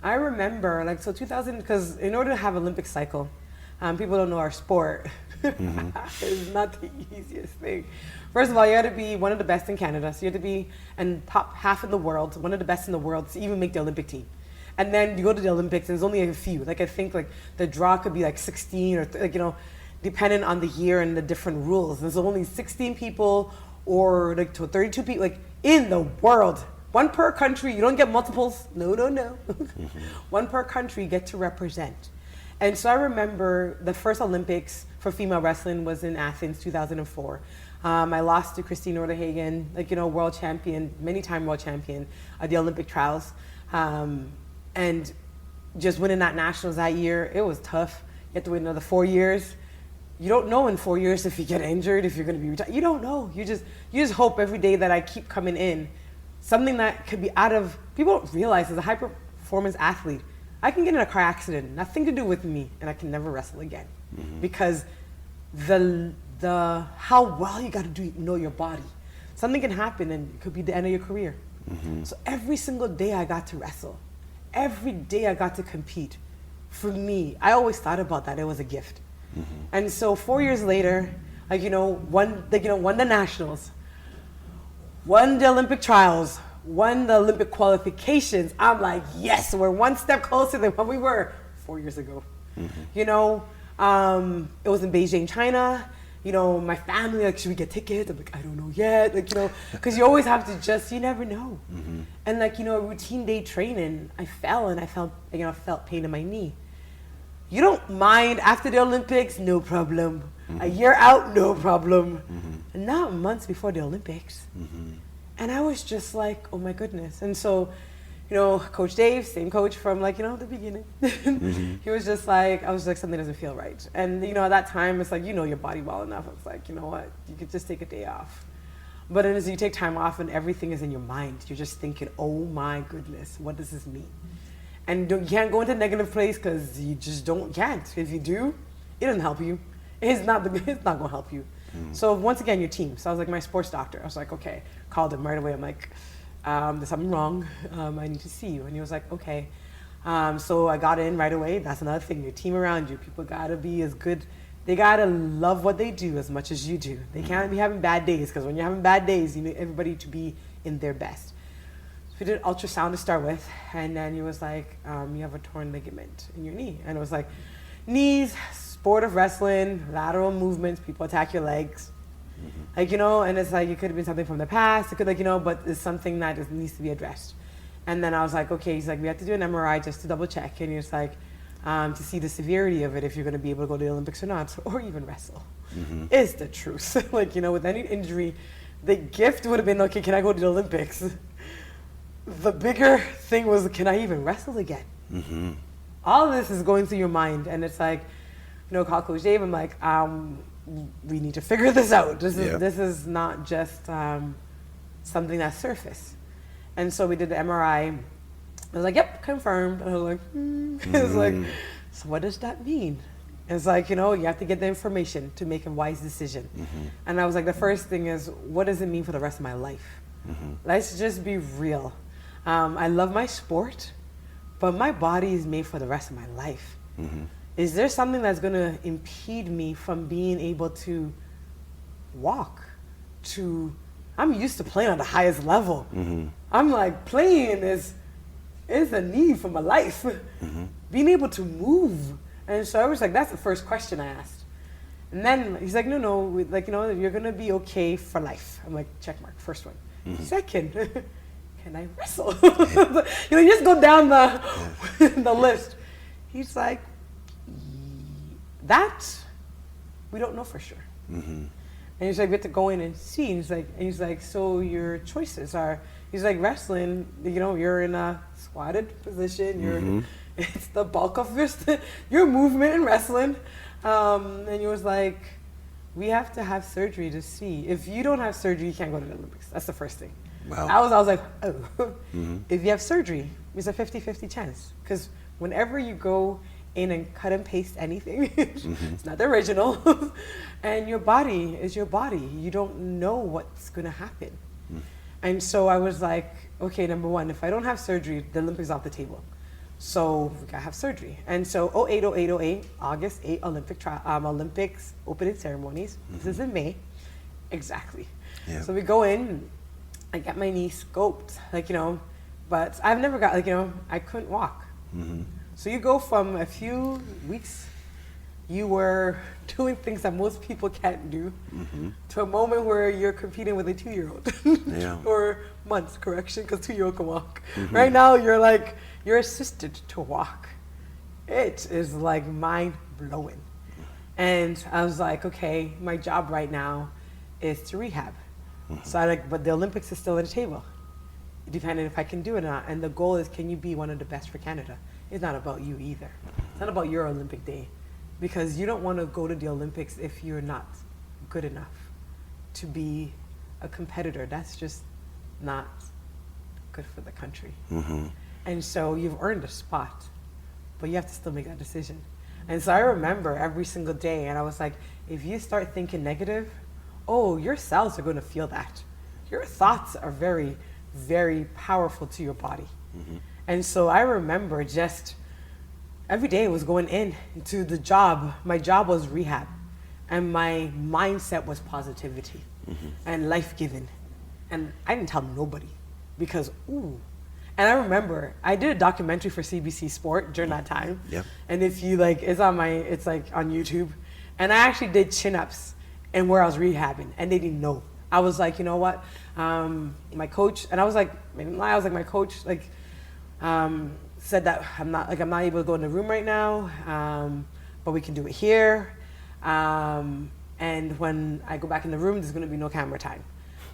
I remember, like, so 2000, because in order to have Olympic cycle, people don't know our sport. It's not the easiest thing. First of all, you had to be one of the best in Canada. So you had to be in top half in the world, one of the best in the world to even make the Olympic team. And then you go to the Olympics, and there's only a few. Like, I think, like, the draw could be like 16 or like, you know, depending on the year and the different rules. There's only 16 people or like 32 people, like, in the world. One per country. You don't get multiples. No. One per country get to represent. And so I remember the first Olympics for female wrestling was in Athens, 2004. I lost to Christine Nordhagen, like, you know, world champion, many-time world champion at the Olympic trials. And just winning that nationals that year, it was tough. You have to wait another 4 years. You don't know in 4 years if you get injured, if you're going to be retired. You don't know. You just hope every day that I keep coming in. Something that could be out of, people don't realize, as a high-performance athlete, I can get in a car accident, nothing to do with me, and I can never wrestle again. Because the how well you got to know your body. Something can happen, and it could be the end of your career. So every single day I got to wrestle. Every day I got to compete. For me, I always thought about that. It was a gift. And so 4 years later, like, you know, won the nationals, won the Olympic trials, won the Olympic qualifications. I'm like, yes, we're one step closer than what we were 4 years ago. You know, it was in Beijing, China. You know, my family, like, should we get tickets? I'm like, I don't know yet. Like, you know, because you always have to you never know. And, like, you know, routine day training, I fell and I felt pain in my knee. You don't mind after the Olympics, no problem. A year out, no problem. And not months before the Olympics. And I was just like, oh my goodness. And so, you know, Coach Dave, same coach from, like, you know, the beginning. He was just like, I was like, something doesn't feel right. And, you know, at that time, it's like, you know your body well enough. It's like, you know what, you could just take a day off. But then as you take time off and everything is in your mind, you're just thinking, oh my goodness, what does this mean? And you can't go into a negative place because you just can't. If you do, it doesn't help you. It's not going to help you. So once again, your team. So I was like, my sports doctor. I was like, okay, called him right away. I'm like, there's something wrong. I need to see you. And he was like, okay. So I got in right away. That's another thing. Your team around you, people gotta be as good. They gotta love what they do as much as you do. They can't be having bad days, because when you're having bad days, you need everybody to be in their best. So we did ultrasound to start with, and then he was like, you have a torn ligament in your knee. And it was like, knees, sport of wrestling, lateral movements, people attack your legs. Like, you know, and it's like, it could have been something from the past. It could, like, you know, but it's something that needs to be addressed. And then I was like, okay, he's like, we have to do an MRI just to double check. And he's like, to see the severity of it, if you're going to be able to go to the Olympics or not, or even wrestle, is the truth. Like, you know, with any injury, the gift would have been, okay, can I go to the Olympics? The bigger thing was, can I even wrestle again? All of this is going through your mind, and it's like, you know, call Coach Dave. I'm like, we need to figure this out. This is not just something that's surface. And so we did the MRI. I was like, yep, confirmed. And I was like, It's like, so what does that mean? And it's like, you know, you have to get the information to make a wise decision. And I was like, the first thing is, what does it mean for the rest of my life? Let's just be real. I love my sport, but my body is made for the rest of my life. Is there something that's going to impede me from being able to walk? I'm used to playing at the highest level. I'm like, playing is a need for my life. Being able to move. And so I was like, that's the first question I asked. And then he's like, no, like, you know, you're going to be okay for life. I'm like, check mark, first one. Second, can I wrestle? You know, you just go down the list. He's like, that we don't know for sure. And he's like, we have to go in and see. And he's like, so your choices are, he's like, wrestling, you know, you're in a squatted position. It's the bulk of your movement in wrestling. And he was like, we have to have surgery to see. If you don't have surgery, you can't go to the Olympics. That's the first thing. Wow. I was like, oh. If you have surgery, it's a 50-50 chance. Because whenever you go in and cut and paste anything, it's not the original. And your body is your body. You don't know what's going to happen. And so I was like, okay, number one, if I don't have surgery, the Olympics off the table. So we gotta have surgery. And so 08, August 8, Olympics opening ceremonies. This is in May. Exactly. Yeah. So we go in, I get my knee scoped, like, you know, but I've never got, like, you know, I couldn't walk. So you go from a few weeks, you were doing things that most people can't do, to a moment where you're competing with a 2-year-old. Or months, correction, because 2-year-old can walk. Right now, you're assisted to walk. It is like mind blowing. And I was like, okay, my job right now is to rehab. So but the Olympics is still on the table, depending if I can do it or not. And the goal is, can you be one of the best for Canada? It's not about you either. It's not about your Olympic day, because you don't want to go to the Olympics if you're not good enough to be a competitor. That's just not good for the country. And so you've earned a spot, but you have to still make that decision. And so I remember every single day, and I was like, if you start thinking negative, oh, your cells are going to feel that. Your thoughts are very, very powerful to your body. And so I remember just every day was going in to the job. My job was rehab, and my mindset was positivity and life-giving. And I didn't tell nobody, because, And I remember I did a documentary for CBC Sport during that time. And if you like, it's like on YouTube. And I actually did chin-ups and where I was rehabbing, and they didn't know. I was like, you know what? My coach, and I was like, my coach, like, said that I'm not able to go in the room right now, but we can do it here. And when I go back in the room, there's going to be no camera time.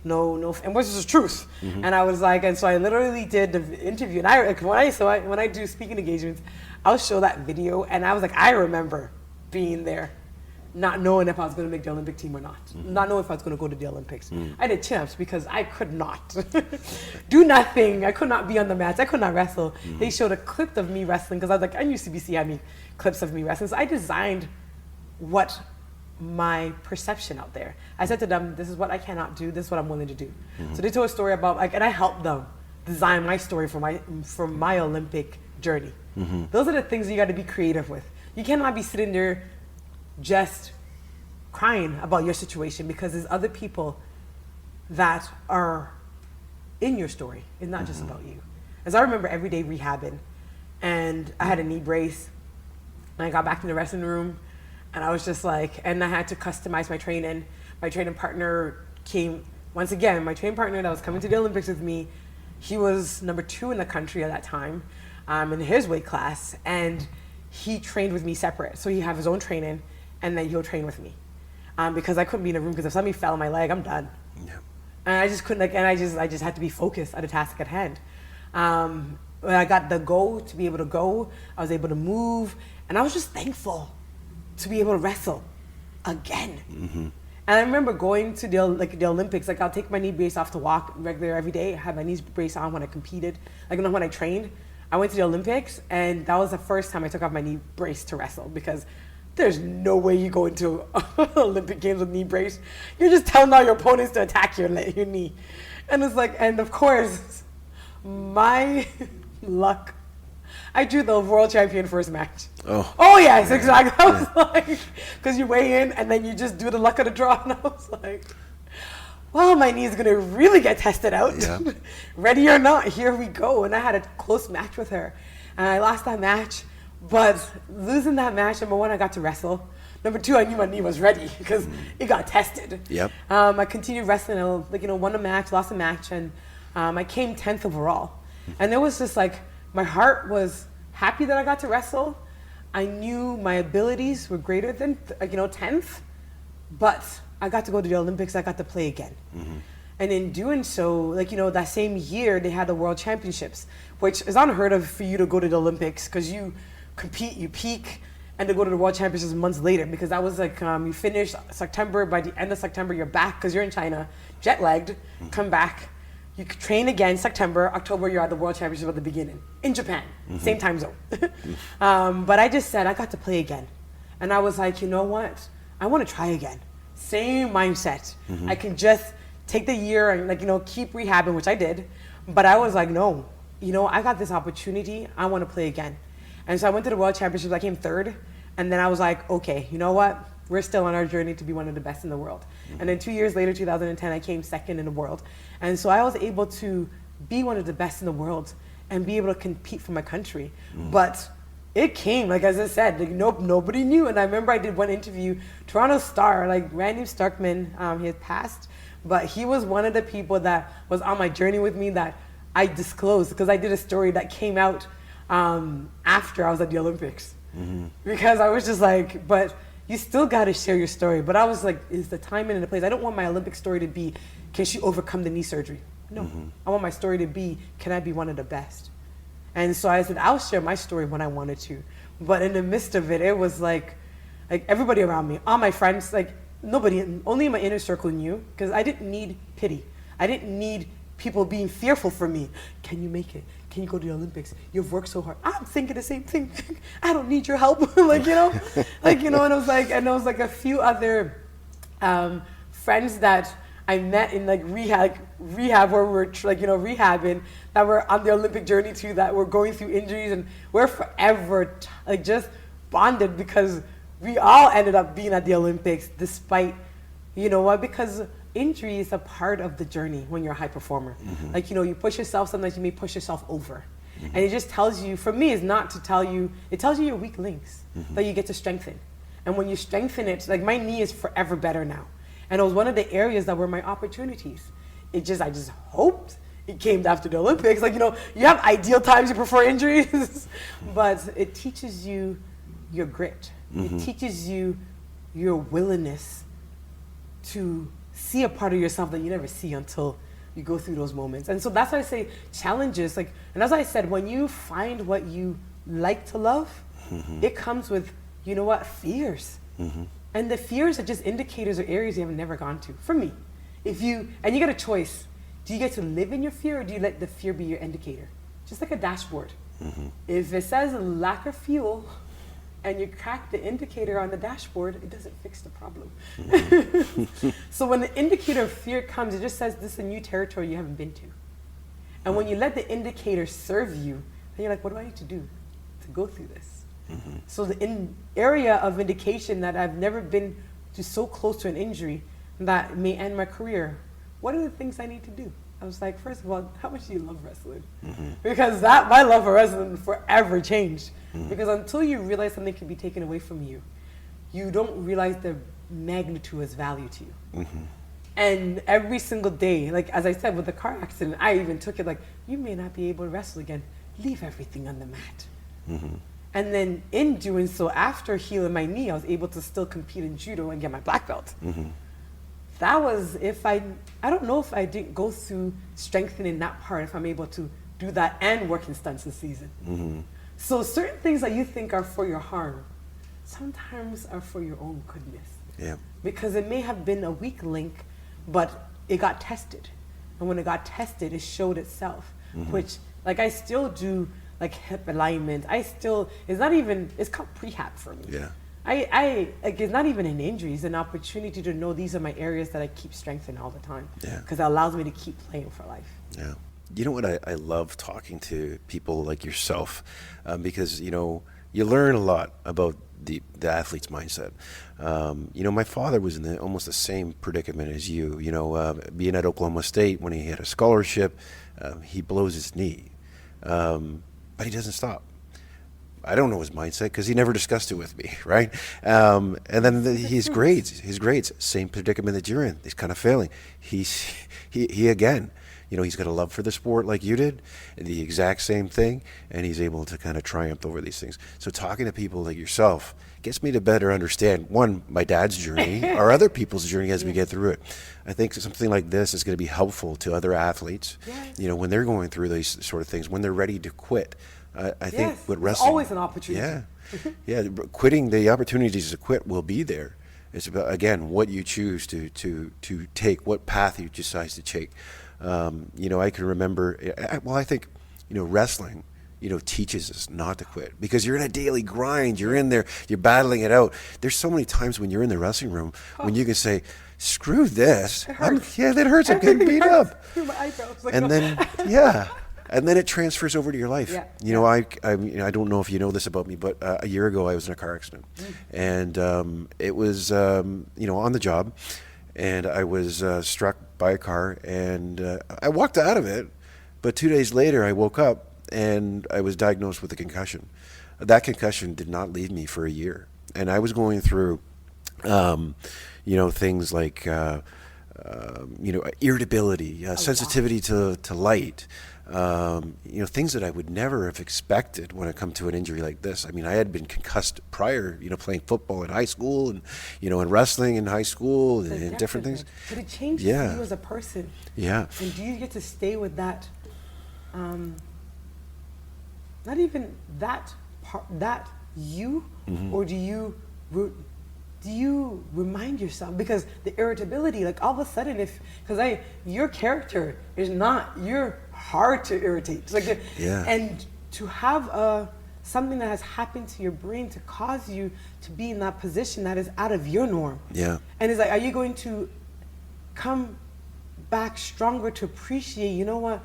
No, and which is the truth. And I was like, and so I literally did the interview. And when I do speaking engagements, I'll show that video, and I was like, I remember being there. not knowing if I was going to make the Olympic team or not, not knowing if I was going to go to the Olympics. I did chin-ups because I could not do nothing. I could not be on the mats. I could not wrestle. They showed a clip of me wrestling because I was like, I knew CBC had me clips of me wrestling. So I designed what my perception out there. I said to them, this is what I cannot do. This is what I'm willing to do. So they told a story about, like, and I helped them design my story for my Olympic journey. Those are the things you got to be creative with. You cannot be sitting there just crying about your situation, because there's other people that are in your story. It's not just about you. As I remember every day rehabbing, and I had a knee brace, and I got back in the wrestling room, and I was just like, and I had to customize my training. My training partner came, once again, my training partner that was coming to the Olympics with me, he was number 2 in the country at that time, in his weight class, and he trained with me separate. So he had his own training, and then he'll train with me. Because I couldn't be in a room, because if somebody fell on my leg, I'm done. Yeah. And I just couldn't, and I just had to be focused on the task at hand. When I got the go to be able to go, I was able to move, and I was just thankful to be able to wrestle again. And I remember going to the Olympics, like I'll take my knee brace off to walk regular every day. I had my knee brace on when I competed, like when I trained. I went to the Olympics, and that was the first time I took off my knee brace to wrestle, because there's no way you go into Olympic Games with knee brace. You're just telling all your opponents to attack your knee. And it's like, and of course, my luck, I drew the world champion first match. Oh yes, exactly. I was like, because you weigh in and then you just do the luck of the draw. And I was like, well, my knee is going to really get tested out. Yeah. Ready or not, here we go. And I had a close match with her. And I lost that match. But losing that match, number 1, I got to wrestle. Number 2, I knew my knee was ready because it got tested. Yep. I continued wrestling. I won a match, lost a match, and I came 10th overall. And it was just like, my heart was happy that I got to wrestle. I knew my abilities were greater than 10th, but I got to go to the Olympics. I got to play again. And in doing so, that same year, they had the World Championships, which is unheard of for you to go to the Olympics, because you compete, you peak, and to go to the World Championships months later, because that was like, you finish September, by the end of September, you're back, because you're in China, jet-lagged, come back, you train again, September, October, you're at the World Championship at the beginning, in Japan, same time zone. But I just said, I got to play again. And I was like, you know what? I want to try again. Same mindset. I can just take the year and keep rehabbing, which I did. But I was like, no, I got this opportunity. I want to play again. And so I went to the World Championships. I came 3rd. And then I was like, okay, you know what? We're still on our journey to be one of the best in the world. And then 2 years later, 2010, I came 2nd in the world. And so I was able to be one of the best in the world and be able to compete for my country. But it came, as I said, nobody knew. And I remember I did one interview, Toronto Star, Randy Starkman, he had passed, but he was one of the people that was on my journey with me that I disclosed, because I did a story that came out after I was at the Olympics. Because I was just like, but you still got to share your story. But I was like, is the timing and the place? I don't want my Olympic story to be, can she overcome the knee surgery? No. I want my story to be, can I be one of the best? And so I said, I'll share my story when I wanted to. But in the midst of it, it was like everybody around me, all my friends, nobody, only my inner circle knew, because I didn't need pity. I didn't need people being fearful for me. Can you make it? Can you go to the Olympics? You've worked so hard. I'm thinking the same thing. I don't need your help. And it was like a few other friends that I met in rehab where we were rehabbing, that were on the Olympic journey too, that were going through injuries, and we're forever just bonded, because we all ended up being at the Olympics despite, because injury is a part of the journey when you're a high performer. You push yourself, sometimes you may push yourself over. And it just tells you, for me, it's not to tell you, it tells you your weak links that you get to strengthen. And when you strengthen it, my knee is forever better now. And it was one of the areas that were my opportunities. I just hoped it came after the Olympics. You have ideal times you prefer injuries, but it teaches you your grit. It teaches you your willingness to see a part of yourself that you never see until you go through those moments. And so that's why I say challenges, and as I said, when you find what you like to love, it comes with, fears. And the fears are just indicators or areas you have never gone to. For me, and you get a choice. Do you get to live in your fear, or do you let the fear be your indicator? Just like a dashboard. If it says lack of fuel, and you crack the indicator on the dashboard, it doesn't fix the problem. So when the indicator of fear comes, it just says this is a new territory you haven't been to. And when you let the indicator serve you, then you're like, what do I need to do to go through this? So the area of indication that I've never been to so close to an injury that may end my career, what are the things I need to do? I was like, first of all, how much do you love wrestling? Because my love for wrestling forever changed. Because until you realize something can be taken away from you, you don't realize the magnitude of value to you. And every single day, like as I said with the car accident, I even took it like, you may not be able to wrestle again. Leave everything on the mat. And then in doing so, after healing my knee, I was able to still compete in judo and get my black belt. That was, I don't know if I didn't go through strengthening that part, if I'm able to do that and work in stunts this season. So certain things that you think are for your harm, sometimes are for your own goodness. Yeah. Because it may have been a weak link, but it got tested. And when it got tested, it showed itself, which, like, I still do, like, hip alignment. it's called prehab for me. Yeah. Like, it's not even an injury, it's an opportunity to know these are my areas that I keep strengthening all the time. Yeah. Because it allows me to keep playing for life. Yeah. You know what? I love talking to people like yourself because, you know, you learn a lot about the athlete's mindset. You know, my father was in almost the same predicament as you. You know, being at Oklahoma State when he had a scholarship, he blows his knee, but he doesn't stop. I don't know his mindset because he never discussed it with me, right? And then his grades, same predicament that you're in. He's kind of failing. He again, you know, he's got a love for the sport like you did, and the exact same thing, and he's able to kind of triumph over these things. So talking to people like yourself gets me to better understand, one, my dad's journey, or other people's journey as we get through it. I think something like this is going to be helpful to other athletes, you know, when they're going through these sort of things, when they're ready to quit. I think with wrestling, there's always an opportunity. Yeah, quitting, the opportunities to quit will be there. It's about, again, what you choose to take, what path you decide to take. You know, I can remember, I think, you know, wrestling, you know, teaches us not to quit because you're in a daily grind. You're in there, you're battling it out. There's so many times when you're in the wrestling room when you can say, screw this. It hurts. That hurts. I'm getting beat up. My eyebrows, like, And then, and then it transfers over to your life. You know, I don't know if you know this about me, but a year ago I was in a car accident, and it was you know, on the job, and I was struck by a car, and I walked out of it, but 2 days later I woke up and I was diagnosed with a concussion. That concussion did not leave me for a year, and I was going through, you know, things like you know, irritability, sensitivity to light. You know, things that I would never have expected when it come to an injury like this. I mean, I had been concussed prior, you know, playing football in high school and, you know, and wrestling in high school and different things. But it changes you as a person. Yeah. And do you get to stay with that, not even that part, that you, or do you remind yourself? Because the irritability, like all of a sudden, your character is not, you're hard to irritate. It's like, and to have something that has happened to your brain to cause you to be in that position that is out of your norm. Yeah. And it's like, are you going to come back stronger to appreciate, you know what,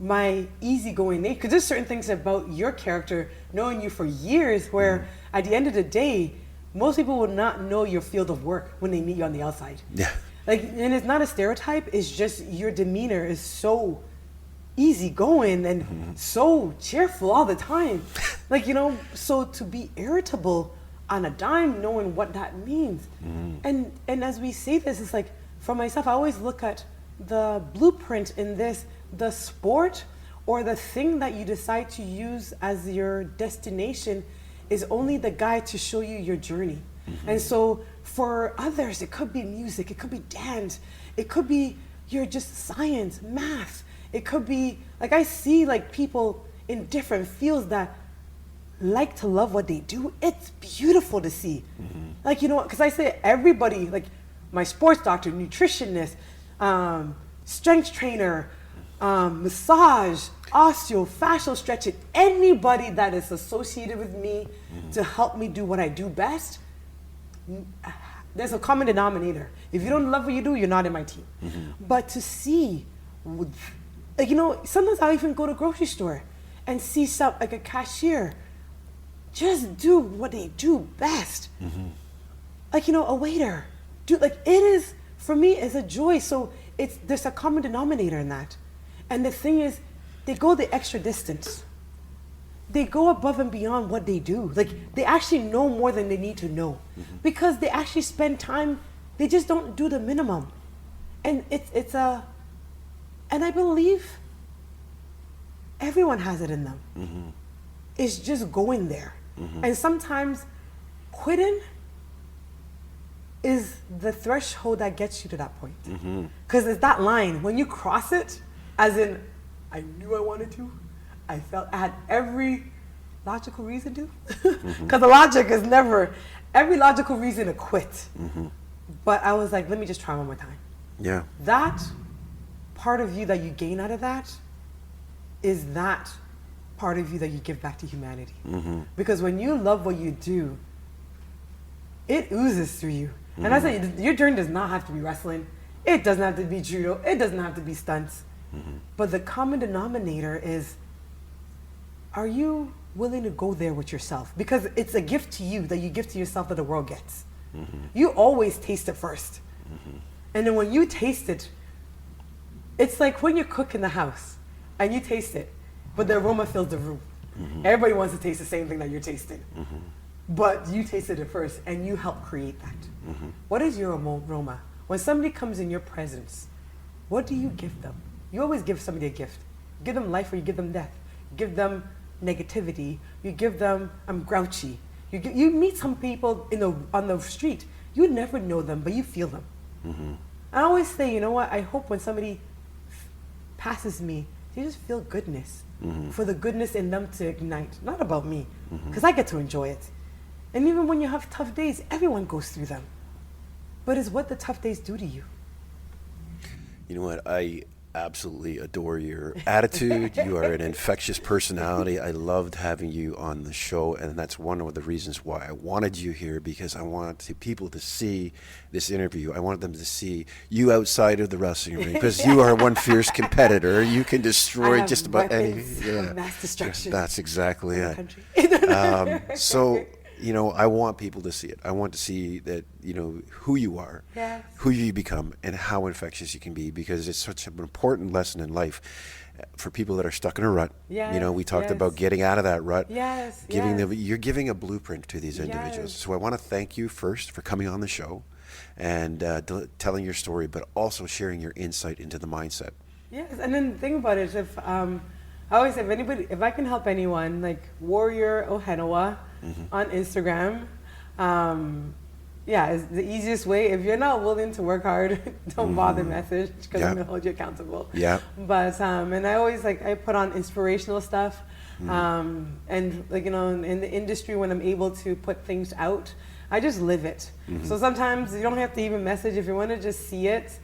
my easygoing nature? Because there's certain things about your character, knowing you for years, where at the end of the day, most people will not know your field of work when they meet you on the outside. Yeah. Like, and it's not a stereotype, it's just your demeanor is so easygoing and so cheerful all the time. Like, you know, so to be irritable on a dime, knowing what that means. And as we say this, it's like, for myself, I always look at the blueprint in this, the sport or the thing that you decide to use as your destination is only the guide to show you your journey. And so for others, it could be music, it could be dance, it could be just science, math. It could be, like, I see like people in different fields that like to love what they do, it's beautiful to see. Like, you know, because I say everybody, like my sports doctor, nutritionist, strength trainer, massage, osteo, fascial stretching, anybody that is associated with me to help me do what I do best, there's a common denominator. If you don't love what you do, you're not in my team. But to see, like, you know, sometimes I'll even go to grocery store and see some, like a cashier, just do what they do best. Like, you know, a waiter, like it is, for me, it's a joy. So there's a common denominator in that. And the thing is, they go the extra distance. They go above and beyond what they do. Like, they actually know more than they need to know. Because they actually spend time, they just don't do the minimum. And and I believe everyone has it in them. It's just going there. And sometimes quitting is the threshold that gets you to that point. Because it's that line, when you cross it, as in, I knew I wanted to, I felt I had every logical reason to. Because the logic is never, every logical reason to quit. But I was like, let me just try one more time. Yeah. That part of you that you gain out of that is that part of you that you give back to humanity. Because when you love what you do, it oozes through you. And I say, your journey does not have to be wrestling. It doesn't have to be judo. It doesn't have to be stunts. But the common denominator is, are you willing to go there with yourself? Because it's a gift to you that you give to yourself that the world gets. You always taste it first. And then when you taste it, it's like when you cook in the house and you taste it, but the aroma fills the room. Everybody wants to taste the same thing that you're tasting. But you tasted it first and you help create that. What is your aroma? When somebody comes in your presence, what do you give them? You always give somebody a gift. You give them life or you give them death. You give them negativity. You give them, I'm grouchy. You meet some people on the street, you never know them, but you feel them. I always say, you know what, I hope when somebody passes me, they just feel goodness. For the goodness in them to ignite. Not about me, because I get to enjoy it. And even when you have tough days, everyone goes through them. But it's what the tough days do to you. You know what? I absolutely adore your attitude. You are an infectious personality. I loved having you on the show, and that's one of the reasons why I wanted you here, because I wanted people to see this interview. I wanted them to see you outside of the wrestling ring, because you are one fierce competitor. You can destroy just about any. Mass destruction. That's exactly it. So, you know, I want people to see it. I want to see that, you know, who you are, who you become, and how infectious you can be, because it's such an important lesson in life for people that are stuck in a rut. You know, we talked about getting out of that rut. You're giving a blueprint to these individuals. So I want to thank you first for coming on the show and telling your story, but also sharing your insight into the mindset. Yes, and then the thing about it is, I always say, if I can help anyone, like Warrior Ohenewa on Instagram, it's the easiest way. If you're not willing to work hard, don't bother message, because I'm gonna hold you accountable. But and I always I put on inspirational stuff, and like, you know, in the industry, when I'm able to put things out, I just live it. So sometimes you don't have to even message if you want to just see it.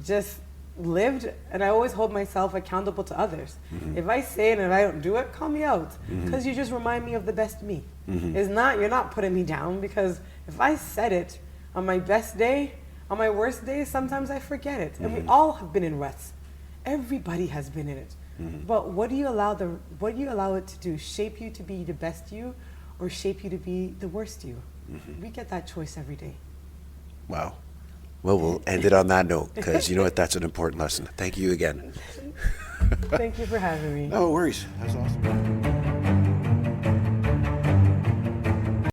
Just lived, and I always hold myself accountable to others. If I say it and if I don't do it, call me out, because you just remind me of the best me. It's not, you're not putting me down, because if I said it on my best day, on my worst day, sometimes I forget it. And we all have been in ruts. Everybody has been in it. But what do you allow it to do? Shape you to be the best you, or shape you to be the worst you? We get that choice every day. Wow. Well, we'll end it on that note, because you know what? That's an important lesson. Thank you again. Thank you for having me. No worries. That was awesome.